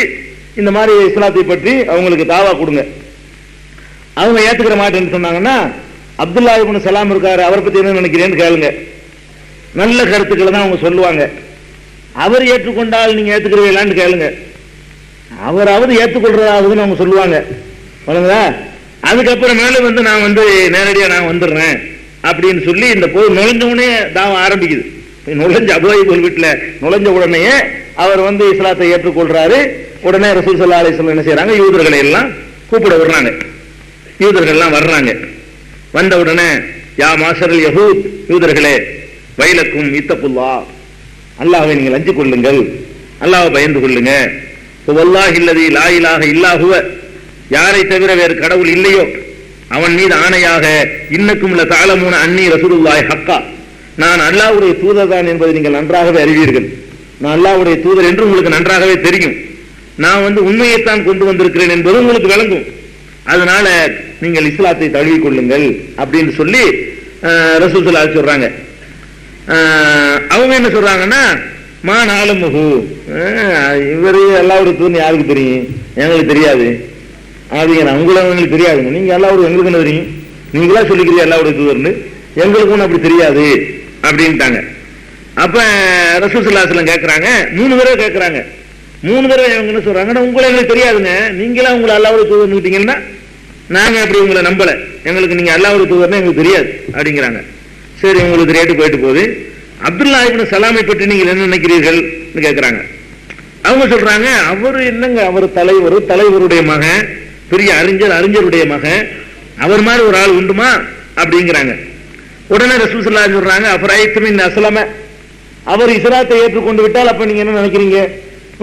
இந்த மாதிரி இஸ்லாத்தை பற்றி அவங்களுக்கு தாவா கொடுங்க. அவங்க ஏத்துக்கிற மாட்டேன்னு சொன்னாங்கன்னா, அப்துல்லா இப்னு சலாம் இருக்காரு, அவரை பத்தி என்ன நினைக்கிறேன்னு கேளுங்க. நல்ல கருத்துக்களை தான் அவங்க சொல்லுவாங்க. அவர் ஏற்றுக்கொண்டால் நீங்க ஏத்துக்கிறீங்களான்னு கேளுங்க. அவராவது ஏற்றுக்கொள்றதாவதுன்னு அவங்க சொல்லுவாங்க. அதுக்கப்புறம் மேல வந்து நான் வந்து நேரடியா நான் வந்துடுறேன் அப்படின்னு சொல்லி இந்த போய் நுழைஞ்சவுடனே தாவா ஆரம்பிக்குது. நுழைஞ்ச அபூ அய்யூப் வீட்டுல நுழைஞ்ச உடனே அவர் வந்து இஸ்லாத்தை ஏற்றுக்கொள்றாரு. உடனே ரசூல் ஸல்லல்லாஹு அலைஹி வஸல்லம் என்ன செய்யறாங்க, யூதர்களை எல்லாம் கூப்பிட வர்றாங்க. யூதர்கள் எல்லாம் வர்றாங்க. வந்த உடனே, யா மாஷரல் யஹூத், யூதர்களே, வைலக்கும் இத்தகுல்லாஹ், அல்லாஹ்வை நீங்கள் அஞ்சிக் கொள்ளுங்கள், அல்லாஹ்வை பயந்து கொள்ளுங்க. வல்லாஹி அல்லதி லா இலாஹ இல்லா ஹுவ, யாரை தவிர வேறு கடவுள் இல்லையோ அவன் மீது ஆணையாக, இன்னக்கும் லதஅலமூன அன்னி ரசூலுல்லாஹி ஹக்கா, நான் அல்லாஹ்வுடைய தூதர் தான் என்பதை நீங்கள் நன்றாகவே அறிவீர்கள். நான் அல்லாஹ்வுடைய தூதர் என்று உங்களுக்கு நன்றாகவே தெரியும். நான் உண்மையைத்தான் கொண்டு வந்திருக்கிறேன் என்பது உங்களுக்கு விளங்கும். அதனால நீங்கள் இஸ்லாத்தை தழுவிக் கொள்ளுங்கள் அப்படின்னு சொல்லி ரசூல் ஸல்லல்லாஹு அலைஹி சொல்றாங்க. அவங்க என்ன சொல்றாங்கன்னா, மா நாலமுஹு, இவரு அல்லாஹ்வுடைய தூதர் யாருக்கு தெரியும், எங்களுக்கு தெரியாது. உங்களுக்கு தெரியாதுங்க, நீங்க அல்லாஹ்வுடைய எங்களுக்கு என்ன தெரியும், நீங்களா சொல்லிக்கிறீங்க அல்லாஹ்வுடைய தூதர்னு, எங்களுக்கு ஒன்றும் அப்படி தெரியாது அப்படின்ட்டாங்க. அப்ப ரசூல் ஸல்லல்லாஹு அலைஹி வஸல்லம் கேட்கறாங்க, 3 தடவை கேட்கறாங்க. 3 தடவை அவங்க என்ன சொல்றாங்கன்னா, உங்களை எங்களுக்கு தெரியாதுங்க, நீங்களா உங்களை அல்லாஹ்வுடைய தூதர்னுட்டீங்கன்னா நாங்க அப்படி உங்களை நம்பல, எங்களுக்கு நீங்க அல்லாஹ்வுடைய தூதர்னு எங்களுக்கு தெரியாது அப்படிங்கிறாங்க. சரி, உங்களுக்கு ரேட்டு போயிட்டு போகுது. அப்துல்லா இப்னு சலாமை பற்றி நீங்கள் என்ன நினைக்கிறீர்கள் கேட்கிறாங்க. அவங்க சொல்றாங்க, அவரு என்னங்க, அவர் தலைவருடைய மகன், பெரிய அறிஞருடைய மகன், அவர் மாதிரி ஒரு ஆள் உண்டுமா அப்படிங்கிறாங்க. உடனே ரசூல் ஸல்லல்லாஹு அலைஹி சொல்றாங்க, அஃபரைத்தும் இன் அஸ்லம, அவர் இஸ்லாத்தை ஏற்றுக்கொண்டு விட்டால் அப்ப நீங்க என்ன நினைக்கிறீங்க,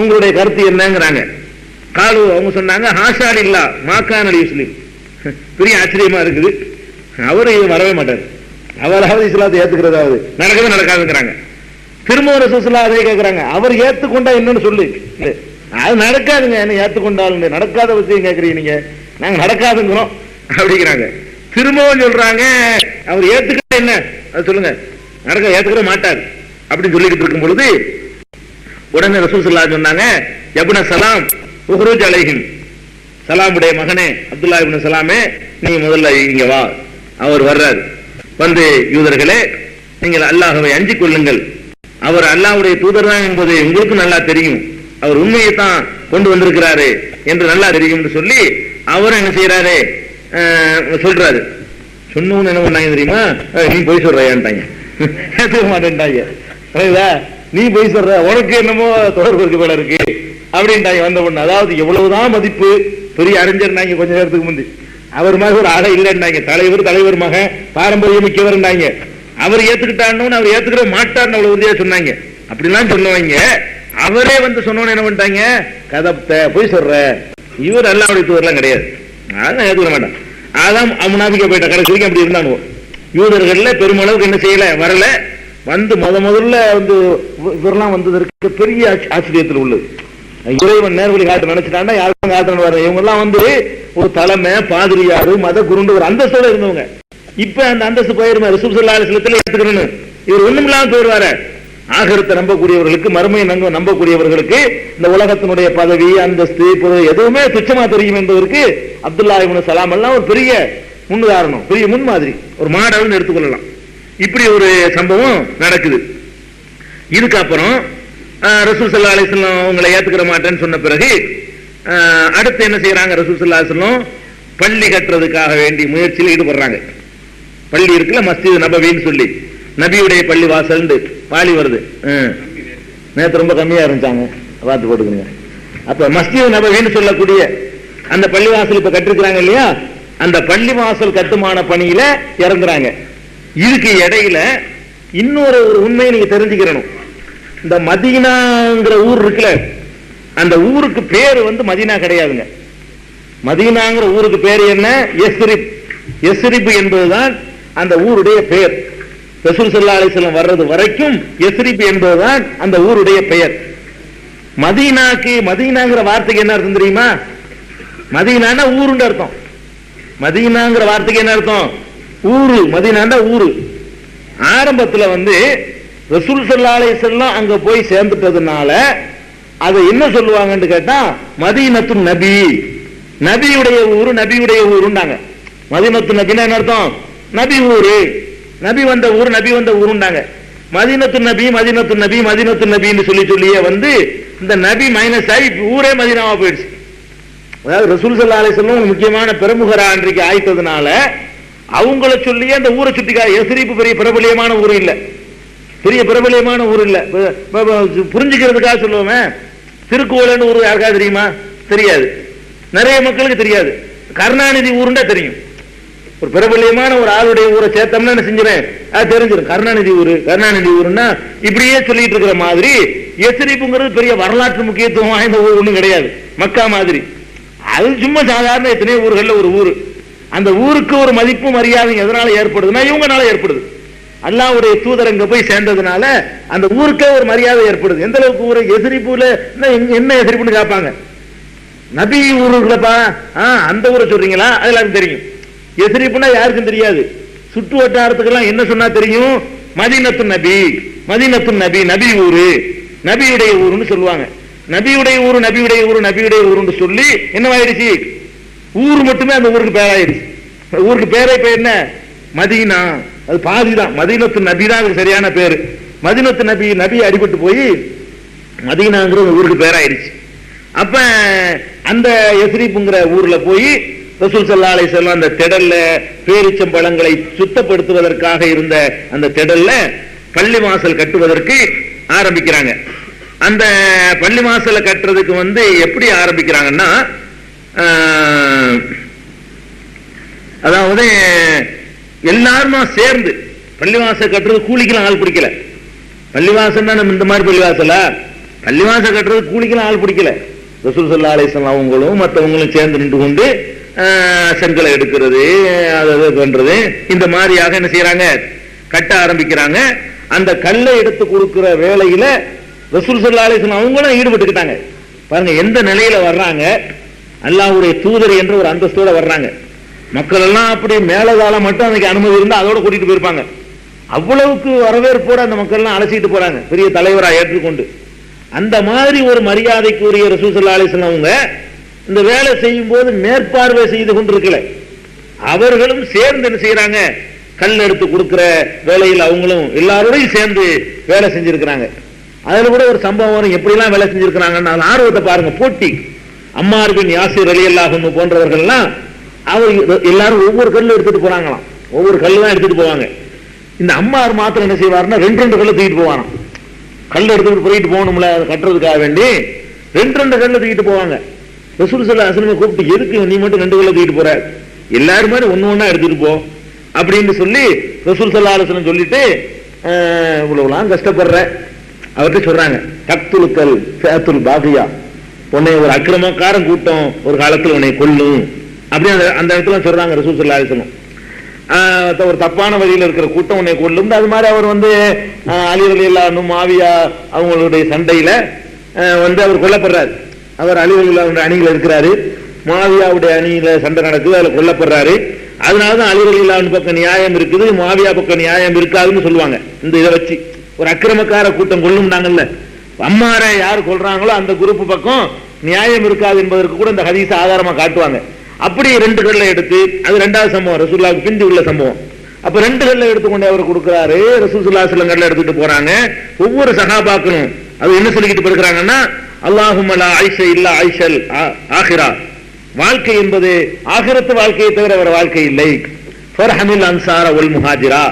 உங்களுடைய கருத்து என்னங்கிறாங்க. காலு, அவங்க சொன்னாங்க, ஹாஷா லில்லாஹ் மா கான லியுஸ்லிம். பெரிய ஆச்சரியமா இருக்குது, அவரு வரவே மாட்டார், அவராவது இஸ்லாத்தை ஏத்துக்கிறதாவது நடக்கவே நடக்காதுங்கிறாங்க. திரும்ப ரசூல் ஸல்லல்லாஹு அலைஹி கேட்கிறாங்க, அவர் ஏத்துக்கொண்டா என்னன்னு சொல்லு. அது நடக்காதுங்க, என்ன ஏத்துக்கொண்டாலும் நடக்காத விஷயம் கேட்கறீங்க நீங்க, நாங்க நடக்காதுங்கிறோம் அப்படிங்கிறாங்க. திரும்பவும் சொல்றாங்க, அவர் ஏத்துக்கிட்ட என்ன அது சொல்லுங்க, ஏத்துக்கிற மாட்டார் அப்படின்னு சொல்லிக்கிட்டு இருக்கும் பொழுது உடனே ரசூல் ஸல்லல்லாஹு அலைஹி சொன்னாங்க, யப்ன சலாம் உஹ்ருஜ் அலைஹிம், சலாமுடைய மகனே அப்துல்லா இப்னு சலாமே, நீங்க முதல்ல இங்க வா. அவர் வர்றாரு. யூதர்களே, நீங்கள் அல்லாஹ்வை அஞ்சிக் கொள்ளுங்கள், அவர் அல்லாஹ்வுடைய தூதர் தான் என்பது உங்களுக்கு நல்லா தெரியும், அவர் உண்மையை தான் கொண்டு வந்திருக்கிறாரு என்று நல்லா தெரியும் சொல்லி அவர் என்ன செய்யறாரு சொல்றாரு. சொன்னவன்னு என்ன பண்ணாங்க தெரியுமா, நீ போய் சொல்றான்ட்டாங்க, ஏத்துக்க மாட்டேன்ட்டாங்க. நீ போய் சொல்ற, உனக்கு என்னமோ தொடர்பு இருக்கு போல இருக்கு அப்படின்ட்டாங்க வந்த பொண்ணு. அதாவது எவ்வளவுதான் மதிப்பு, பெரிய அறிஞர் கொஞ்ச நேரத்துக்கு முந்தி அவர் மாதிரி ஒரு ஆளை இல்லைன்னாங்க, தலைவர் மகன், பாரம்பரியம் மிக்கவர்னாங்க. அவர் ஏத்துக்கிட்டான்னு, அவர் ஏத்துக்கிற மாட்டார்னு அவ்வளவு உறுதியா சொன்னாங்க. அப்படிலாம் சொன்னவங்க அவரே சொன்னோன்னு என்ன பண்ணிட்டாங்க, கதப்த போய் சொல்ற, இவர் அல்லாஹ்வுடைய தூதர்லாம் கிடையாது, அதான் ஏத்துக்க மாட்டான். அதான் முனாஃபிக்கா போயிட்ட. கடைசி வரைக்கும் அப்படி இருந்தாங்க. யூதர்கள்ல பெருமளவுக்கு என்ன செய்யல, வரல. முதல்ல இவரெல்லாம் வந்ததற்கு பெரிய ஆச்சரியத்தில் உள்ளது. இறைவன் நேர்வழி காட்ட நினைச்சிட்டாண்டா யாருக்கும் காட்டணும் வர, இவங்க எல்லாம் ஒரு தலைமை, பாதிரியாரு, மத குருண்டு ஒரு அந்தஸ்தோட இருந்தவங்க. இப்ப அந்த அந்தஸ்து போயிருமா, ரசூல் ஸல்லல்லாஹு அலைஹி வஸல்லம் ஏத்துக்கணும், இவர் ஒண்ணும் இல்லாம போயிருவாரு. ஆகிரத்தை நம்பக்கூடியவர்களுக்கு, மறுமையை நம்பக்கூடியவர்களுக்கு இந்த உலகத்தினுடைய பதவி, அந்தஸ்து, எதுவுமே துச்சமா தெரியும் என்பதற்கு அப்துல்லா இப்னு சலாம் எல்லாம் ஒரு பெரிய முன்னுதாரணம், பெரிய முன்மாதிரி, ஒரு மாடல்னு எடுத்துக்கொள்ளலாம். இப்படி ஒரு சம்பவம் நடக்குது. இதுக்கப்புறம் ரசூல் ஸல்லல்லாஹு அலைஹி வஸல்லம் உங்களை ஏத்துக்கிற மாட்டேன்னு சொன்ன பிறகு அடுத்து என்ன செய்யறாங்க, ரசூல் ஸல்லல்லாஹு அலைஹி வஸல்லம் பள்ளி கட்டுறதுக்காக வேண்டி முயற்சியில் ஈடுபடுறாங்க. பள்ளி இருக்குல்ல, மஸ்ஜித் நபவின்னு சொல்லி, நபியுடைய பள்ளி வாசல் பாலி வருது. நேற்று ரொம்ப கம்மியா இருந்துச்சாங்க, பார்த்து போட்டுக்கோங்க. அப்ப மஸ்ஜித் நபவின்னு சொல்லக்கூடிய அந்த பள்ளிவாசல் இப்ப கட்டிருக்கிறாங்க இல்லையா, அந்த பள்ளிவாசல் கட்டுமான பணியில இறங்குறாங்க. இதுக்கு இடையில இன்னொரு உண்மையை நீங்க தெரிஞ்சுக்கிறணும். இந்த மதீனாங்கிற ஊர் இருக்குல்ல, அந்த ஊருக்கு பேரு மதீனா கிடையாதுங்க. மதீனாங்கிற ஊருக்கு பேர் என்ன, யஸ்ரிப். யஸ்ரிப் என்பதுதான் அந்த ஊருடைய பெயர். ரசூல் ஸல்லல்லாஹு அலைஹி வஸல்லம் வர்றது வரைக்கும் யஸ்ரிப் என்பதுதான் அந்த ஊருடைய பெயர். மதீனாங்கிற வார்த்தைக்கு என்ன அர்த்தம் தெரியுமா, மதீனான்னா ஊருன்னு அர்த்தம். மதீனாங்கிற வார்த்தைக்கு என்ன அர்த்தம், ஊரு. மதீனான்னா ஊரு. ஆரம்பத்துல ரசூல் ஸல்லல்லாஹு அலைஹி வஸல்லம் அங்க போய் சேர்ந்துட்டதுனால அதை என்ன சொல்லுவாங்கன்னு கேட்டா, மதீனத்து நபி, நபியுடைய ஊரு, நபியுடைய ஊருண்டாங்க. மதீனத்து நபினா என்ன அர்த்தம், நபி ஊரு, நபி வந்த ஊரு, நபி வந்த ஊருண்டாங்க. மதீனத்து நபி, மதீனத்து நபி, மதீனத்து நபின்னு சொல்லியே இந்த நபி மைனஸ் ஆகி ஊரே மதீனாவா போயிடுச்சு. அதாவது ரசூல் ஸல்லல்லாஹு அலைஹி வஸல்லம் முக்கியமான பிரமுகரா அன்றைக்கு ஆயிட்டதுனால அவங்கள சொல்லியே அந்த ஊரை சுட்டிக்கா. யஸ்ரிப் பெரிய பிரபலியமான ஊர் இல்ல, பெரிய பிரபலியமான ஊர் இல்ல. புரிஞ்சுக்கிறதுக்காக சொல்லுவேன், திருக்குவளைன்னு ஊர் யாருக்காவது தெரியுமா, தெரியாது, நிறைய மக்களுக்கு தெரியாது. கருணாநிதி ஊருண்டா தெரியும். ஒரு பிரபலியமான ஒரு ஆளுடைய ஊரை சேர்த்தோம்னா என்ன செஞ்சிடும், அது தெரிஞ்சிடும். கருணாநிதி ஊருன்னா இப்படியே சொல்லிட்டு இருக்கிற மாதிரி யஸ்ரிப்ங்கிறது பெரிய வரலாற்று முக்கியத்துவம் வாய்ந்த ஊர் ஒன்றும் கிடையாது. மக்கா மாதிரி அது சும்மா சாதாரண எத்தனையோ ஊர்கள்ல ஒரு ஊரு. அந்த ஊருக்கு ஒரு மதிப்பு மரியாதை எதனால ஏற்படுதுன்னா இவங்கனால ஏற்படுது. அல்லாஹ்வுடைய தூதர் அங்க போய் சேர்ந்ததுனால அந்த ஊருக்கே ஒரு மரியாதை ஏற்படுது. எந்த அளவுக்கு ஊரு எஸ்ரிபுல என்ன எஸ்ரிபுன்னு கேட்பாங்க. நபி ஊருக்குள்ளப்பா அந்த ஊரை சொல்றீங்களா? அது எல்லாருக்கும் தெரியும். எஸ்ரிபுன்னா யாருக்கும் தெரியாது. சுற்று வட்டாரத்துக்கெல்லாம் என்ன சொன்னா தெரியும்? மதீனத்து நபி, மதீனத்து நபி, நபி ஊரு, நபியுடைய ஊருன்னு சொல்லுவாங்க. நபியுடைய ஊரு, நபியுடைய ஊரு, நபியுடைய ஊருன்னு சொல்லி என்னவாயிடுச்சு? ஊர் மட்டுமே அந்த ஊருக்கு பேராயிடுச்சு. ஊருக்கு பேரே பேர் என்ன? மதீனா. அது பாதிதான். மதீனத்து நபி தான் அதுக்கு சரியான பேரு. மதீனத்து நபி, நபி அடிபட்டு போய் மதீனாங்கிற ஊருக்கு பேராயிடுச்சு. அப்ப அந்த எஸ்ரிப்புங்கிற ஊர்ல போய் ரசூல் ஸல்லல்லாஹு அலைஹி வஸல்லம் அந்த திடல்ல பேரிச்சம்பழங்களை சுத்தப்படுத்துவதற்காக இருந்த அந்த திடல்ல பள்ளி வாசல் கட்டுவதற்கு ஆரம்பிக்கிறாங்க. அந்த பள்ளி வாசலை கட்டுறதுக்கு எப்படி ஆரம்பிக்கிறாங்கன்னா, அதாவது எல்லாருமா சேர்ந்து பள்ளிவாசல் கட்டுறது கூலிக்கெல்லாம் ஆள் பிடிக்கல. பள்ளிவாசல் தான் நம்ம இந்த மாதிரி பள்ளிவாசலா? பள்ளிவாசல் கட்டுறது கூலிக்கெல்லாம் ஆள் பிடிக்கல. ரசூல் ஸல்லல்லாஹு அலைஹி வஸல்லம் அவங்களும் மற்றவங்களும் சேர்ந்து நின்று கொண்டு செங்கலை எடுக்கிறது, அதை பண்றது, இந்த மாதிரியாக என்ன செய்யறாங்க? கட்ட ஆரம்பிக்கிறாங்க. அந்த கல்லை எடுத்து கொடுக்கிற வேலையில ரசூல் ஸல்லல்லாஹு அலைஹி வஸல்லம் அவங்களும் ஈடுபட்டுக்கிட்டாங்க. பாருங்க எந்த நிலையில வர்றாங்க. அல்லாஹ்வுடைய தூதர் என்ற ஒரு அந்தஸ்தோட வர்றாங்க. மக்கள் எல்லாம் அப்படி மேலதாளம் மட்டும் அன்னைக்கு அனுமதி இருந்தா அதோட கூட்டிட்டு போயிருப்பாங்க. அவ்வளவுக்கு வரவேற்போட அந்த மக்கள் எல்லாம் அழைச்சிட்டு போறாங்க, பெரிய தலைவரா ஏற்றுக்கொண்டு. அந்த மாதிரி ஒரு மரியாதைக்குரிய ரசூல் ஸல்லல்லாஹு அலைஹி வஸல்லம் அவங்க இந்த வேலை செய்யும் போது மேற்பார்வை செய்து கொண்டிருக்கல. அவர்களும் சேர்ந்து என்ன செய்யறாங்க? கல் எடுத்து கொடுக்கிற வேலையில் அவங்களும் எல்லாரோடையும் சேர்ந்து வேலை செஞ்சிருக்கிறாங்க. அதுல கூட ஒரு சம்பவம் எப்படிலாம் வேலை செஞ்சிருக்கிறாங்கன்னா ஆர்வத்தை பாருங்க. போட்டி. அம்மார் பின் யாசிர் ரலியல்லாஹு அன்ஹு போன்றவர்கள்லாம் அவர் எல்லாரும் ஒவ்வொரு கல்லு எடுத்துட்டு போறாங்களாம். ஒவ்வொரு கல்லு தான் எடுத்துட்டு போவாங்க. இந்த அம்மார் மாத்திரம் என்ன செய்வாருன்னா ரெண்டு கல்ல தூக்கிட்டு போவாராம். கல் எடுத்துட்டு போயிட்டு போகணும்ல கட்டுறதுக்காக வேண்டி ரெண்டு கல்ல தூக்கிட்டு போவாங்க. ரசூல் ஸல்லல்லாஹு அலைஹி வஸல்லம் கூப்பிட்டு, எதுக்கு நீ மட்டும் ரெண்டு கல்ல தூக்கிட்டு போற? எல்லாரும் மாதிரி ஒண்ணா எடுத்துட்டு போ அப்படின்னு சொல்லி ரசூல் ஸல்லல்லாஹு அலைஹி வஸல்லம் சொல்லிட்டு, இவ்வளவுலாம் கஷ்டப்படுற அவர்கிட்ட சொல்றாங்க, தக்துலுக்கல் ஃபஅத்துல் பாகியா, உன்னை ஒரு அக்கிரமக்காரன் கூட்டம் ஒரு காலத்தில் உன்னை கொல்லும் அப்படி அந்த இடத்துல சொல்றாங்க ரசூல் ஸல்லல்லாஹு அலைஹி வஸல்லம். ஒரு தப்பான வழியில் இருக்கிற கூட்டம் உன்னை கொல்லும். அது மாதிரி அவர் அலி ரலியல்லாஹு அன்ஹு மாவியா அவங்களுடைய சண்டையில அவர் கொல்லப்படுறாரு. அவர் அலி ரலியல்லாஹு அணியில இருக்கிறாரு, மாவியாவுடைய அணியில சண்டை நடக்குது, அதுல கொல்லப்படுறாரு. அதனாலதான் அலி ரலியல்லாஹு அன்ஹு பக்கம் நியாயம் இருக்குது, மாவியா பக்கம் நியாயம் இருக்காதுன்னு சொல்லுவாங்க. இந்த இதை வச்சு ஒரு அக்கிரமக்கார கூட்டம் கொல்லும்னாங்கல்ல, அம்மாரை யார் கொல்றாங்களோ அந்த குரூப் பக்கம் நியாயம் இருக்காது என்பதற்கு கூட இந்த ஹதீஸ் ஆதாரமா காட்டுவாங்க. அப்படி ரெண்டு கல்லை எடுத்து, அது ரெண்டாவது சம்பவம், ரசூலுல்லாஹ்வுக்கு பிந்தி உள்ள சம்பவம். அப்ப ரெண்டு கல்லை எடுத்துக்கொண்டு அவர் கொடுக்கிறாரு. ரசூல் ஸல்லல்லாஹு அலைஹி வஸல்லம் கல்லை எடுத்துட்டு போறாங்க. ஒவ்வொரு சஹாபாக்களும் அது என்ன சொல்லிக்கிட்டு போயிருக்கிறாங்கன்னா, அல்லாஹும்ம லா ஐஷ இல்லா ஐஷல் ஆஹிரா, வாழ்க்கை என்பது ஆகிரத்து வாழ்க்கையை தவிர வேற வாழ்க்கை இல்லை. ஃபர்ஹமில் அன்சார வல் முஹாஜிரா,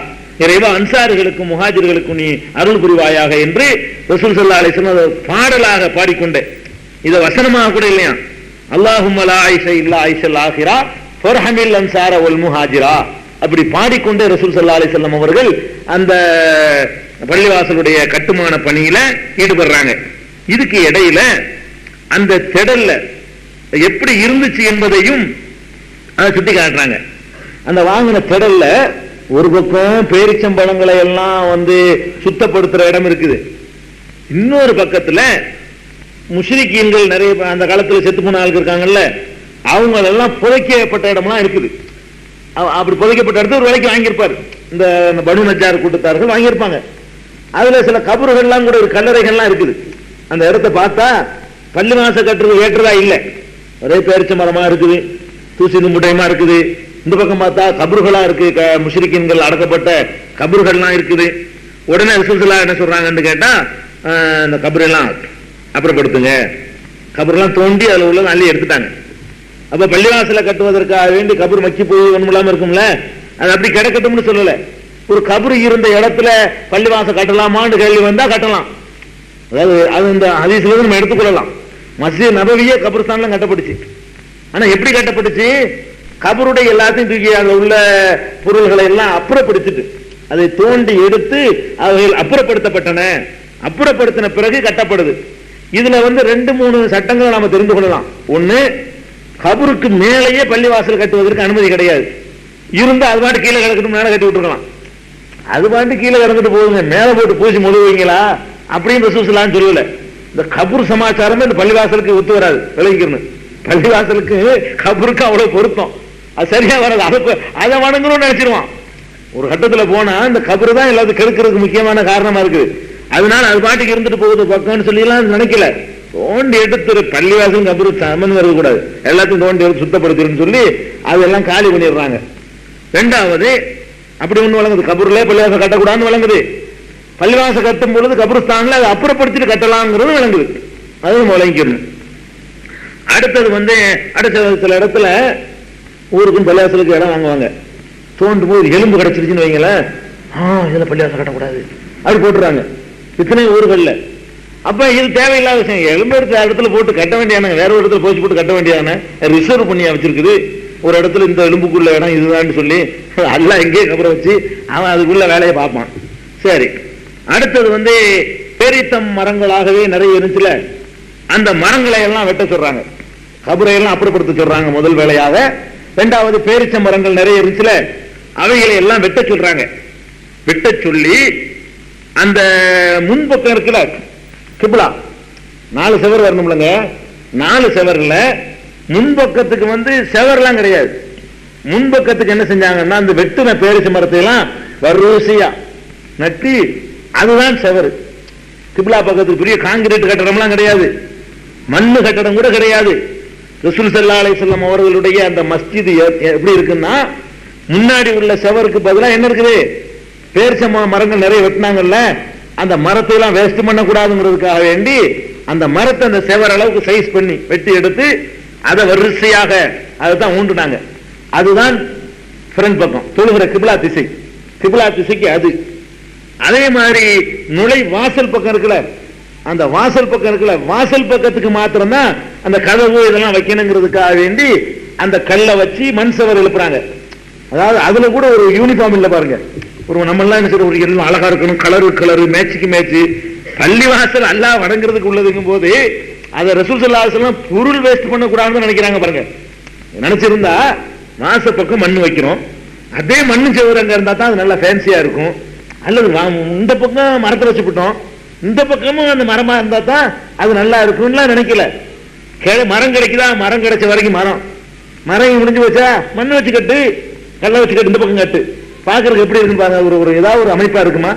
இறைவா அன்சாரிகளுக்கும் முஹாஜிர்களுக்கும் நீ அருள் புரிவாயாக என்று ரசூல் ஸல்லல்லாஹு அலைஹி வஸல்லம் பாடலாக பாடிக்கொண்டே, இத வசனமாக கூட இல்லையா, அல்லாஹும்ம லா ஐஷ இல்லா ஐஷல் ஆஹிரா ஃபர்ஹமில் அன்சார வல் முஹாஜிரா, அப்படி பாடிக்கொண்டே ரசூல் ஸல்லல்லாஹு அலைஹி வஸல்லம் அவர்கள் அந்த பள்ளிவாசலுடைய கட்டுமான பணியில ஈடுபடுறாங்க. இதுக்கு இடையில அந்த திடல்ல எப்படி இருந்துச்சு என்பதையும் அதை சுட்டி காட்டுறாங்க. அந்த வாங்கின திடல்ல ஒரு பக்கம் பேரிச்சம்பழங்களை எல்லாம் சுத்தப்படுத்துற இடம் இருக்குது, இன்னொரு பக்கத்துல முஷ்ரிக்கீன்கள் நிறைய அந்த காலத்துல செத்து போன ஆளுக்கு இருக்காங்கல்ல, அவங்க எல்லாம் புதைக்கப்பட்ட இடம்லாம் இருக்குது. அப்படி புதைக்கப்பட்ட இடத்துல ஒரு விலைக்கு வாங்கியிருப்பாரு இந்த பனு நஜ்ஜார் கூட்டத்தார்கள் வாங்கியிருப்பாங்க. அதுல சில கபறுகள்லாம் கூட ஒரு கல்லறைகள்லாம் இருக்குது. அந்த இடத்தை பார்த்தா பள்ளிவாச கட்டுறது ஏற்றதா இல்லை, ஒரே பேரிச்ச மரமா இருக்குது, தூசி முட்டையமா இருக்குது. இந்த பக்கம் பார்த்தா கபறுகளா இருக்கு, முஷ்ரிக்கீன்கள் அடக்கப்பட்ட கபறுகள்லாம் இருக்குது. உடனே ரசூல் ஸல்லல்லாஹு என்ன சொல்றாங்கன்னு கேட்டா, இந்த கபரெல்லாம் அப்புறப்படுத்துங்க. கபரெல்லாம் தோண்டி அதுல உள்ள அள்ளி எடுத்துட்டாங்க. அப்ப பள்ளிவாசல கட்டுவதற்காக வேண்டி கபர் மக்கி போய் ஒண்ணுமில்லாம இருக்கும்ல, அது அப்படி கிடக்கட்டும்னு சொல்லல. ஒரு கபர் இருந்த இடத்துல பள்ளிவாசல் கட்டலாமான்னு கேள்வி வந்தா கட்டலாம். அதாவது அது இந்த ஹதீஸ்ல நம்ம எடுத்துக்கொள்ளலாம். மஸ்ஜித் நபவியே கபர்ஸ்தான்ல கட்டப்பட்டுச்சு. ஆனா எப்படி கட்டப்பட்டுச்சு? கபருடைய எல்லாத்தையும் தூக்கி அதுல உள்ள பொருள்களை எல்லாம் அப்புறப்படுத்திட்டு அதை தோண்டி எடுத்து அவைகள் அப்புறப்படுத்தப்பட்டன. அப்புறப்படுத்தின பிறகு கட்டப்படுது. இதுல 2-3 சட்டங்களை நாம தெரிந்து கொள்ளலாம். ஒண்ணு, கபருக்கு மேலேயே பள்ளிவாசல் கட்டுவதற்கு அனுமதி கிடையாது. இருந்தா அது பாட்டு கீழே கிடக்கட்டும், மேலே கட்டி விட்டுருக்கலாம். அது பாட்டு கீழே இறந்துட்டு போகுங்க, மேல போட்டு பூசி முழுவீங்களா அப்படின்னு ரசூலுல்லாஹ் சொல்லல. இந்த கபூர் சமாச்சாரமே இந்த பள்ளிவாசலுக்கு ஒத்து வராது, விளங்கிக்கணும். பள்ளிவாசலுக்கு கபூருக்கு அவ்வளவு பொருத்தம், அது சரியா வராது. அதை வணங்கணும்னு நினைச்சிருவான். ஒரு கட்டத்துல போனா இந்த கபரு தான் எல்லாத்தையும் கெடுக்கிறதுக்கு முக்கியமான காரணமா இருக்குது. அதனால அது பாட்டுக்கு இருந்துட்டு போகுது பக்கம்னு சொல்லி எல்லாம் நினைக்கல. தோண்டி எடுத்து பள்ளிவாசல் கபரு சம்மந்தம் இருக்கக்கூடாது, எல்லாத்தையும் தோண்டி எடுத்து சுத்தப்படுத்திருன்னு சொல்லி அதெல்லாம் காலி பண்ணிடுறாங்க. ரெண்டாவது, அப்படி ஒண்ணு வழங்குது, கபூர்ல பள்ளிவாசல் கட்டக்கூடாதுன்னு வழங்குது. பள்ளிவாசல் கட்டும் பொழுது கபருஸ்தான்ல அதை அப்புறப்படுத்திட்டு கட்டலாம்ங்கிறது வழங்குது, அதுவும் வழங்கிக்கணும். அடுத்தது அடுத்த சில இடத்துல ஊருக்கும் பள்ளிவாசலுக்கு இடம் வாங்குவாங்க. தோண்டும் போது எலும்பு கிடைச்சிருச்சுன்னு வைங்களேன், இதுல பள்ளிவாசல் கட்டக்கூடாது அப்படி போட்டுறாங்க இத்தனை ஊர்கள்ல. அப்ப இது தேவையில்லாத விஷயம். எலும்பு எடுத்த இடத்துல போட்டு கட்ட வேண்டியான, வேற ஒரு இடத்துல போச்சு போட்டு கட்ட வேண்டியதானே, ரிசர்வ் பண்ணி வச்சிருக்குது. ஒரு இடத்துல இந்த எலும்புக்குள்ள இடம் இதுதான் சொல்லி அல்ல எங்கேயே கபரை வச்சு அவன் அதுக்குள்ள வேலையை பார்ப்பான். சரி, அடுத்தது பேரித்தம் மரங்களாகவே நிறைய இருந்துச்சுல, அந்த மரங்களை எல்லாம் வெட்ட சொல்றாங்க, கபரை எல்லாம் அப்புறப்படுத்த சொல்றாங்க முதல் வேலையாக. இரண்டாவது, பேரிச்ச மரங்கள் நிறைய இருந்துச்சுல, அவைகளை எல்லாம் வெட்ட சொல்றாங்க. வெட்ட சொல்லி அந்த முன்பக்கம் இருக்குல்ல கிப்லா, 4 செவர் வரணும்லங்க, 4 செவர்ல முன்பக்கத்துக்கு செவர்லாம் கிடையாது. முன்பக்கத்துக்கு என்ன செஞ்சாங்கன்னா அந்த வெட்டின பேரிச்ச மரத்தை எல்லாம் வரிசையா நட்டி அதுதான் செவர். கிப்லா பக்கத்துக்கு பெரிய காங்கிரீட் கட்டடம்லாம் கிடையாது, மண்ணு கட்டடம் கூட கிடையாது. ரசூல் ஸல்லல்லாஹு அலைஹி வஸல்லம் அவர்களுடைய அந்த மஸ்ஜித் எப்படி இருக்குன்னா, முன்னாடி உள்ள செவருக்கு பதிலாக என்ன இருக்குது, பேரிச்ச மரங்கள் நிறைய வெட்டினாங்கல்ல, அந்த மரத்தை எல்லாம் வேஸ்ட் பண்ண கூடாதுங்கிறதுக்காக வேண்டி அந்த மரத்தை அந்த செவர் அளவுக்கு சைஸ் பண்ணி வெட்டி எடுத்து அதை வரிசையாக அதைத்தான் ஊண்டுனாங்க. அதுதான் ஃப்ரண்ட் பக்கம் தொழுகிற கிப்லா திசை, கிப்லா திசைக்கு அது. அதே மாதிரி நுழை வாசல் பக்கம் இருக்குல்ல, அந்த வாசல் பக்கம் இருக்குல்ல, வாசல் பக்கத்துக்கு மாத்திரம் தான் அந்த கதவு இதெல்லாம் வைக்கணுங்கிறதுக்காக வேண்டி அந்த கல்லை வச்சு மண் செவர் எழுப்புறாங்க. அதாவது அதுல கூட ஒரு யூனிஃபார்ம் இல்ல பாருங்க, ஒரு நம்ம எல்லாம் என்ன ஒரு எல்லாம் அழகா இருக்கணும், கலரு மேட்சுக்கு மேட்ச். பள்ளிவாசல் அல்லாஹ் வணங்குறதுக்கு உள்ளதுங்கும் போது அதை ரசூல் ஸல்லல்லாஹு அலைஹி வஸல்லம் பொருள் வேஸ்ட் பண்ண கூடாதுன்னு நினைக்கிறாங்க பாருங்க. நினைச்சிருந்தா வாச பக்கம் மண்ணு வைக்கிறோம், அதே மண்ணு செவர் அங்க இருந்தா தான் அது நல்லா ஃபேன்சியா இருக்கும். அல்லது இந்த பக்கம் மரத்தை வச்சுக்கிட்டோம், இந்த பக்கமும் அந்த மரமா இருந்தா தான் அது நல்லா இருக்கும்னு நினைக்கல. மரம் கிடைக்குதா, மரம் கிடைச்ச வரைக்கும் மரம் முடிஞ்சு வச்சா மண்ணு வச்சு கட்டு, கல்ல வச்சு கட்டு, இந்த பக்கம் கட்டு, பாக்குறதுக்கு எப்படி இருக்குன்னு பாருங்க. ஒரு ஏதாவது ஒரு அமைப்பா இருக்குமா,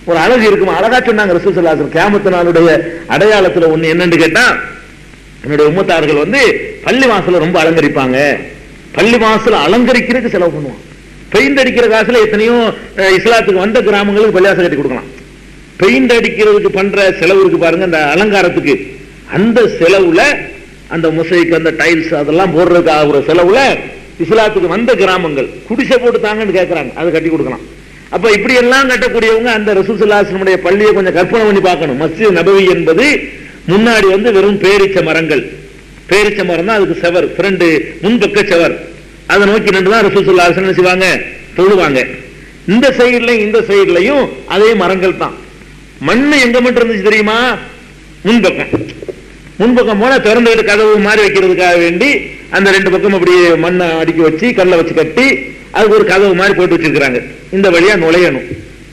ஒரு அழகு இருக்குமா? அழகா சொன்னாங்க ரசூல் ஸல்லல்லாஹு அலைஹி வஸல்லம். கியாமத் நாளுடைய அடையாளத்துல ஒண்ணு என்னன்னு கேட்டா, என்னுடைய உம்மத்தார்கள் பள்ளி வாசல ரொம்ப அலங்கரிப்பாங்க. பள்ளி வாசல அலங்கரிக்கிறதுக்கு செலவு பண்ணுவாங்க. பெயிண்ட் அடிக்கிற காசுல எத்தனையோ இஸ்லாத்துக்கு வந்த கிராமங்களுக்கு பள்ளிவாசல் கட்டி கொடுக்கலாம். பெயிண்ட் அடிக்கிறதுக்கு பண்ற செலவு இருக்கு பாருங்க, அந்த அலங்காரத்துக்கு, அந்த செலவுல அந்த மொசைக் அந்த டைல்ஸ் அதெல்லாம் போடுறதுக்கு ஆகுற செலவுல இஸ்லாத்துக்கு வந்த கிராமங்கள் குடிசை போட்டு தாங்கன்னு கேட்கறாங்க, அதை கட்டி கொடுக்கலாம். அப்ப இப்படி எல்லாம் கட்டக்கூடியவங்க அந்த ரசூல் ஸல்லல்லாஹு அலைஹி வஸல்லம் பள்ளியை கொஞ்சம் கற்பனை பண்ணி பார்க்கணும். மஸ்ஜித் நபவி என்பது முன்னாடி வெறும் பேரிச்ச மரங்கள், பேரிச்ச மரம் தான் அதுக்கு செவர், ஃப்ரண்ட் முன்பக்க செவர், அதை நோக்கி நின்று தான் ரசூல் ஸல்லல்லாஹு அலைஹி வஸல்லம் செய்வாங்க, தொழுவாங்க. இந்த சைடுலையும் இந்த சைடுலையும் அதே மரங்கள் தான். மண்ணு எங்க மட்டும் இருந்துச்சு தெரியுமா, முன்பக்கம். முன்பக்கம் போனா திறந்துகிட்டு கதவு மாதிரி வைக்கிறதுக்காக வேண்டி அந்த 2 பக்கம் அப்படியே மண்ணை அடுக்கி வச்சு கல்லை வச்சு கட்டி அதுக்கு ஒரு கதவு மாதிரி போட்டு வச்சிருக்கிறாங்க. இந்த வழியா நுழையணும்.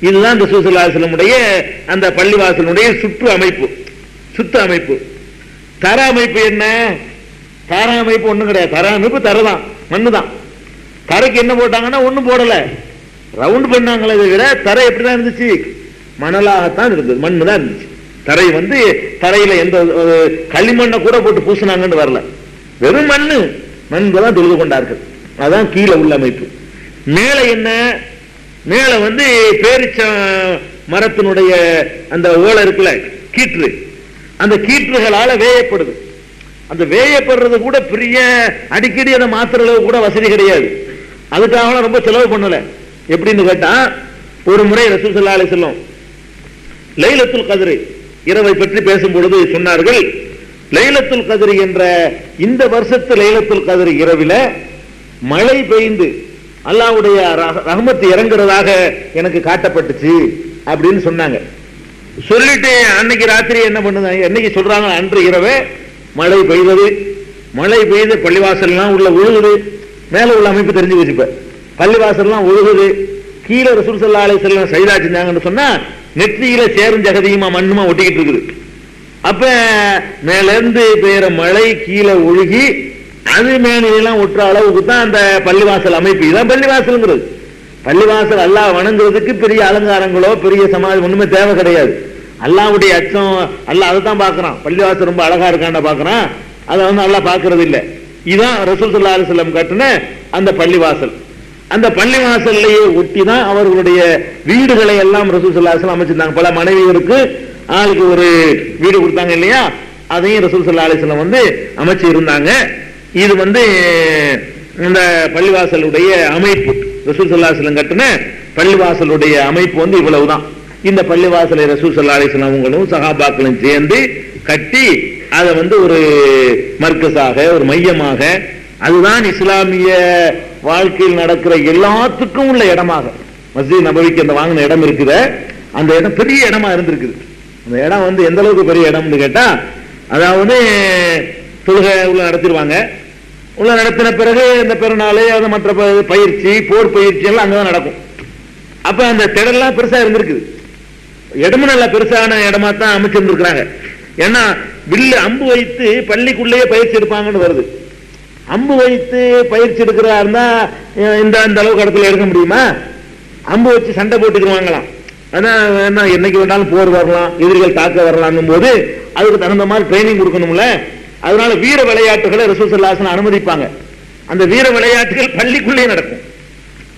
இதுதான் இந்த ரசூல் ஸல்லல்லாஹு அலைஹி வஸல்லம் அந்த பள்ளிவாசலுடைய சுற்று அமைப்பு. சுத்த அமைப்பு. தர அமைப்பு என்ன? தர அமைப்பு ஒண்ணும் கிடையாது. தர அமைப்பு தரதான், மண்ணு தான். தரைக்கு என்ன போட்டாங்கன்னா ஒண்ணும் போடல, ரவுண்ட் பண்ணாங்களே விட தரை எப்படிதான் இருந்துச்சு, மணலாகத்தான் இருந்தது, மண்ணு தான் இருந்துச்சு. தரை தரையில எந்த களிமண்ணை கூட போட்டு பூசினாங்கன்னு வரல, வெறும் மண்ணு தான் தொழுது கொண்டார்கள். அதான் கீழே உள்ள அமைப்பு. மேல என்ன? மேல பேரிச்ச மரத்தினுடைய அந்த ஓலை இருக்குல்ல, கீற்று, அந்த கீற்றுகளால வேயப்படுது. அந்த வேயப்படுறது கூட பெரிய அடிக்கடி அதை மாத்திர அளவு கூட வசதி கிடையாது. அதுக்காக ரொம்ப செலவு பண்ணல. எப்படின்னு கேட்டா, ஒரு முறை ரசூல் ஸல்லல்லாஹு அலைஹி வஸல்லம் லைலத்துல் கத்ர் இரவை பற்றி பேசும் பொழுது சொன்னார்கள், லைலத்துல் கத்ர் என்ற இந்த வருஷத்து லைலத்துல் கத்ர் இரவில மழை பெய்ந்து அல்லாஹ்வுடைய ரஹ்மத் இறங்குறதாக எனக்கு காட்டப்பட்டுச்சு அப்படின்னு சொன்னாங்க. சொல்லிட்டு அன்னைக்கு ராத்திரி என்ன பண்ணுது, என்னைக்கு சொல்றாங்க, அன்று இரவே மழை பெய்தது. மழை பெய்து பள்ளிவாசல்லாம் உள்ள ஒழுகுது. மேல உள்ள அமைப்பு தெரிஞ்சு வச்சுப்ப, பள்ளிவாசல்லாம் ஒழுகுது. கீழே ரசூல் ஸல்லல்லாஹு அலைஹி வஸல்லம் சஜதா செஞ்சாங்கன்னு சொன்னா நெற்றியில சேரும் ஜகதியுமா மண்ணுமா ஒட்டிக்கிட்டு இருக்குது. அப்ப மேல இருந்து பெய்யற மழை கீழே ஒழுகி அது மேனையெல்லாம் ஒட்டுற அளவுக்கு தான் அந்த பள்ளிவாசல் அமைப்பு. இதான் பள்ளிவாசல்ங்கிறது. பள்ளிவாசல் அல்லாஹ் வணங்குறதுக்கு பெரிய அலங்காரங்களோ பெரிய சமாதி ஒண்ணுமே தேவை கிடையாது. அல்லாஹ்வுடைய அச்சம், அல்லாஹ் அதை தான் பாக்குறான். பள்ளிவாசல் ரொம்ப அழகா இருக்காண்ட பாக்குறான், அதை வந்து அல்லாஹ் பாக்குறது இல்ல. இதான் ரசூல் ஸல்லல்லாஹு அலைஹி வஸல்லம் கட்டின அந்த பள்ளிவாசல். அந்த பள்ளிவாசல்லையே ஒட்டி தான் அவர்களுடைய வீடுகளை எல்லாம் ரசூல் ஸல்லல்லாஹு அலைஹி வஸல்லம் அமைச்சிருந்தாங்க. பல மனைவியருக்கு ஆளுக்கு ஒரு வீடு கொடுத்தாங்க இல்லையா, அதையும் ரசூல் ஸல்லல்லாஹு அலைஹி வஸல்லம் வந்து அமைச்சு இருந்தாங்க. இது வந்து இந்த பள்ளிவாசலுடைய அமைப்பு. ரசூல் ஸல்லல்லாஹு அலைஹி வஸல்லம் கட்டின பள்ளிவாசலுடைய அமைப்பு வந்து இவ்வளவுதான். இந்த பள்ளிவாசலை ரசூல் ஸல்லல்லாஹு அலைஹி வஸல்லம் அவங்களும் சஹாபாக்களும் சேர்ந்து கட்டி அதை வந்து ஒரு மர்க்கஸாக, ஒரு மையமாக, அதுதான் இஸ்லாமிய வாழ்க்கையில் நடக்கிற எல்லாத்துக்கும் உள்ள இடமாக. மஸ்ஜித் நபவிக்கு அந்த வாங்கின இடம் இருக்குது, அந்த இடம் பெரிய இடமா இருந்திருக்குது. அந்த இடம் வந்து எந்த அளவுக்கு பெரிய இடம்னு கேட்டா, அதாவது தொழுகை உள்ள நடத்திடுவாங்க. உள்ள நடத்தின பிறகு இந்த பெருநாள், அது மற்ற பயிற்சி, போர் பயிற்சி எல்லாம் அங்கதான் நடக்கும். அப்ப அந்த திடல்லாம் பெருசா இருந்திருக்குது. இடமும் நல்ல பெருசான இடமா தான் அமைச்சிருந்திருக்கிறாங்க. ஏன்னா வில்லு அம்பு வைத்து பள்ளிக்குள்ளேயே பயிற்சி எடுப்பாங்கன்னு வருது. அம்பு வைத்து பயிற்சி எடுக்கிறதா இருந்தா இந்த அந்த அளவுக்கு இடத்துல எடுக்க முடியுமா? அம்பு வச்சு சண்டை போட்டுக்குவாங்களாம். ஆனா என்னைக்கு வேண்டாலும் போர் வரலாம், எதிரிகள் தாக்க வரலாம் போது அதுக்கு தகுந்த மாதிரி ட்ரைனிங் கொடுக்கணும்ல. அதனால வீர விளையாட்டுகளை ரசூல் ஸல்லல்லாஹு அலைஹி வஸல்லம் அனுமதிப்பாங்க. அந்த வீர விளையாட்டுகள் பள்ளிக்குள்ளே நடக்கும்.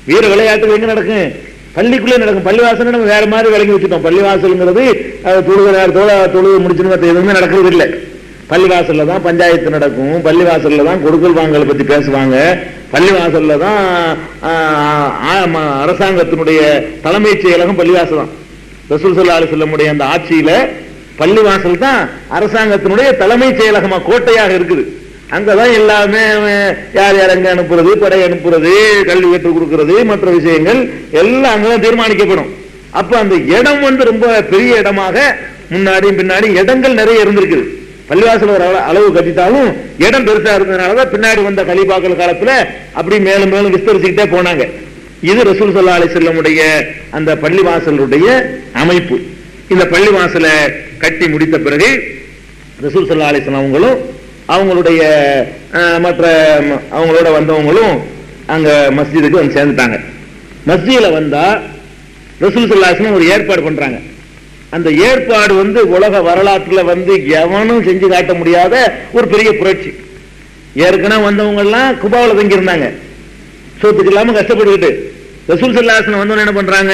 வீர விளையாட்டுகள் எங்க நடக்கும்? பள்ளிக்குள்ளே நடக்கும். பள்ளிவாசல் நம்ம வேற மாதிரி விளங்கி வச்சுட்டோம். பள்ளிவாசல்ங்கிறது தொழுகை முடிச்சுன்னு எதுவுமே நடக்கிறது இல்லை. பள்ளிவாசல்ல தான் பஞ்சாயத்து நடக்கும், பள்ளிவாசல்ல தான் கொடுக்கல் வாங்கலை பத்தி பேசுவாங்க, பள்ளிவாசல்ல தான் அரசாங்கத்தினுடைய தலைமைச் செயலகம் பள்ளிவாசல் தான். ரசூல் ஸல்லல்லாஹு அலைஹி வஸல்லம் அந்த ஆட்சியில பள்ளிவாசல் தான் அரசாங்கத்தினுடைய தலைமைச் செயலகமா, கோட்டையாக இருக்குது. அங்கதான் எல்லாமே யார் யார் எங்க அனுப்புறது, படை அனுப்புறது, கல்வி கற்றுக் கொடுக்கிறது, மற்ற விஷயங்கள் எல்லாம் அங்கதான் தீர்மானிக்கப்படும். அப்ப அந்த இடம் வந்து ரொம்ப பெரிய இடமாக முன்னாடியும் பின்னாடி இடங்கள் நிறைய இருந்திருக்குது. பள்ளிவாசல் ஒரு அளவு கட்டிட்டாலும் இடம் பெருசா இருந்ததுனாலதான் பின்னாடி வந்த கலீஃபாக்கள் காலத்துல அப்படி மேலும் மேலும் விஸ்தரிச்சுக்கிட்டே போனாங்க. இது ரசூல் ஸல்லல்லாஹு அலைஹி வஸல்லம் அந்த பள்ளிவாசலுடைய அமைப்பு. இந்த பள்ளிவாசலை கட்டி முடித்த பிறகு ரசூல் ஸல்லல்லாஹு அலைஹி வஸல்லம் அவங்களும் அவங்களுடைய மற்ற அவங்களோட வந்தவங்களும் அங்க மஸ்ஜிதுக்கு வந்து சேர்ந்துட்டாங்க. மஸ்ஜிதுல வந்தா ரசூல் ஸல்லல்லாஹு அலைஹி வஸல்லம் ஒரு ஏற்பாடு பண்றாங்க. அந்த ஏற்பாடு வந்து உலக வரலாற்றுல வந்து எவனும் செஞ்சு காட்ட முடியாத ஒரு பெரிய புரட்சி. ஏற்கனவே வந்தவங்க எல்லாம் குபாவில் தங்கி இருந்தாங்க, சோத்துக்கு இல்லாம கஷ்டப்பட்டுக்கிட்டு. ரசூல் ஸல்லல்லாஹு அலைஹி வஸல்லம் வந்தவங்க என்ன பண்றாங்க?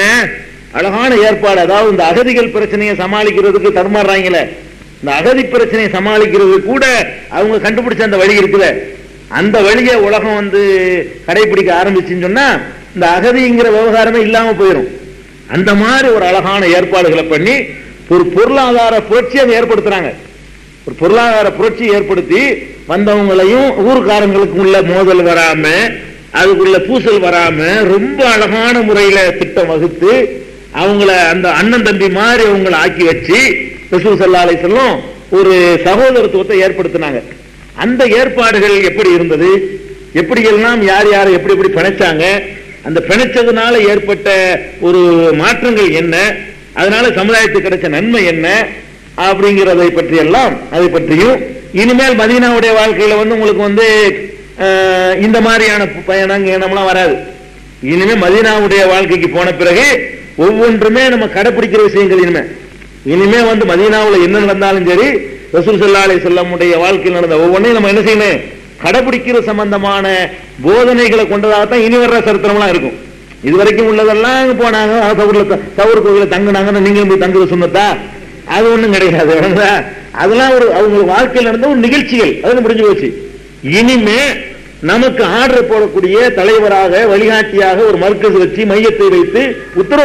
அழகான ஏற்பாடு. அதாவது இந்த அகதிகள் பிரச்சனையை சமாளிக்கிறதுக்கு தர்மாறாங்களே, இந்த அகதி பிரச்சனையை சமாளிக்கிறது கூட அவங்க கண்டுபிடிச்ச அந்த வழி இருக்குது. அந்த வழியை உலகம் வந்து கடைபிடிக்க ஆரம்பிச்சுன்னு சொன்னா இந்த அகதிங்கிற விவகாரமே இல்லாம போயிடும். அந்த மாதிரி ஒரு அழகான ஏற்பாடுகளை பண்ணி ஒரு பொருளாதார புரட்சியை ஏற்படுத்துறாங்க. ஒரு பொருளாதார புரட்சி ஏற்படுத்தி வந்தவங்களையும் ஊர்காரங்களுக்கு உள்ள மோதல் வராம, அதுக்குள்ள பூசல் வராம ரொம்ப அழகான முறையில திட்டம் வகுத்து அவங்கள அந்த அண்ணன் தம்பி மாதிரி அவங்களை ஆக்கி வச்சு ரசூல் ஸல்லல்லாஹு அலைஹி வஸல்லம் ஒரு சகோதரத்துவத்தை ஏற்படுத்தினாங்க. அந்த ஏற்பாடுகள் எப்படி இருந்தது, எப்படி எல்லாம் யார் யாரை எப்படி எப்படி பிணைச்சாங்க, அந்த பிணைச்சதுனால ஏற்பட்ட ஒரு மாற்றங்கள் என்ன, அதனால சமுதாயத்துக்கு கிடைச்ச நன்மை என்ன அப்படிங்கிறதை பற்றி எல்லாம், அதை பற்றியும் இனிமேல் மதீனாவுடைய வாழ்க்கையில வந்து உங்களுக்கு வந்து இந்த மாதிரியான பயணம்லாம் வராது. இனிமே மதீனாவுடைய வாழ்க்கைக்கு போன பிறகு ஒவ்வொன்றுமே நம்ம கடைபிடிக்கிற விஷயங்கள். இனிமே வந்து மதீனாவுல என்ன நடந்தாலும் சரி, ரசூல் ஸல்லல்லாஹு அலைஹி வஸல்லம் வாழ்க்கையில் நடந்த ஒவ்வொன்றையும் நம்ம என்ன செய்யணும், கடைபிடிக்கிற சம்பந்தமான போதனைகளை கொண்டதாகத்தான் இனி வர்ற சரித்திரம்லாம் இருக்கும். இதுவரைக்கும் உள்ளதெல்லாம் போனாங்க தவறு கோயில தங்கினாங்க, நீங்களும் போய் தங்குறது சொன்னதா? அது ஒண்ணும் கிடையாது. அதெல்லாம் ஒரு அவங்க வாழ்க்கையில் நடந்த ஒரு நிகழ்ச்சிகள், அது முடிஞ்சு போச்சு. இனிமே நமக்கு ஆர்டர் போடக்கூடிய தலைவராக, வழிகாட்டியாக ஒரு மர்க்கஸ் வச்சு மையத்தை வைத்து உத்தரவு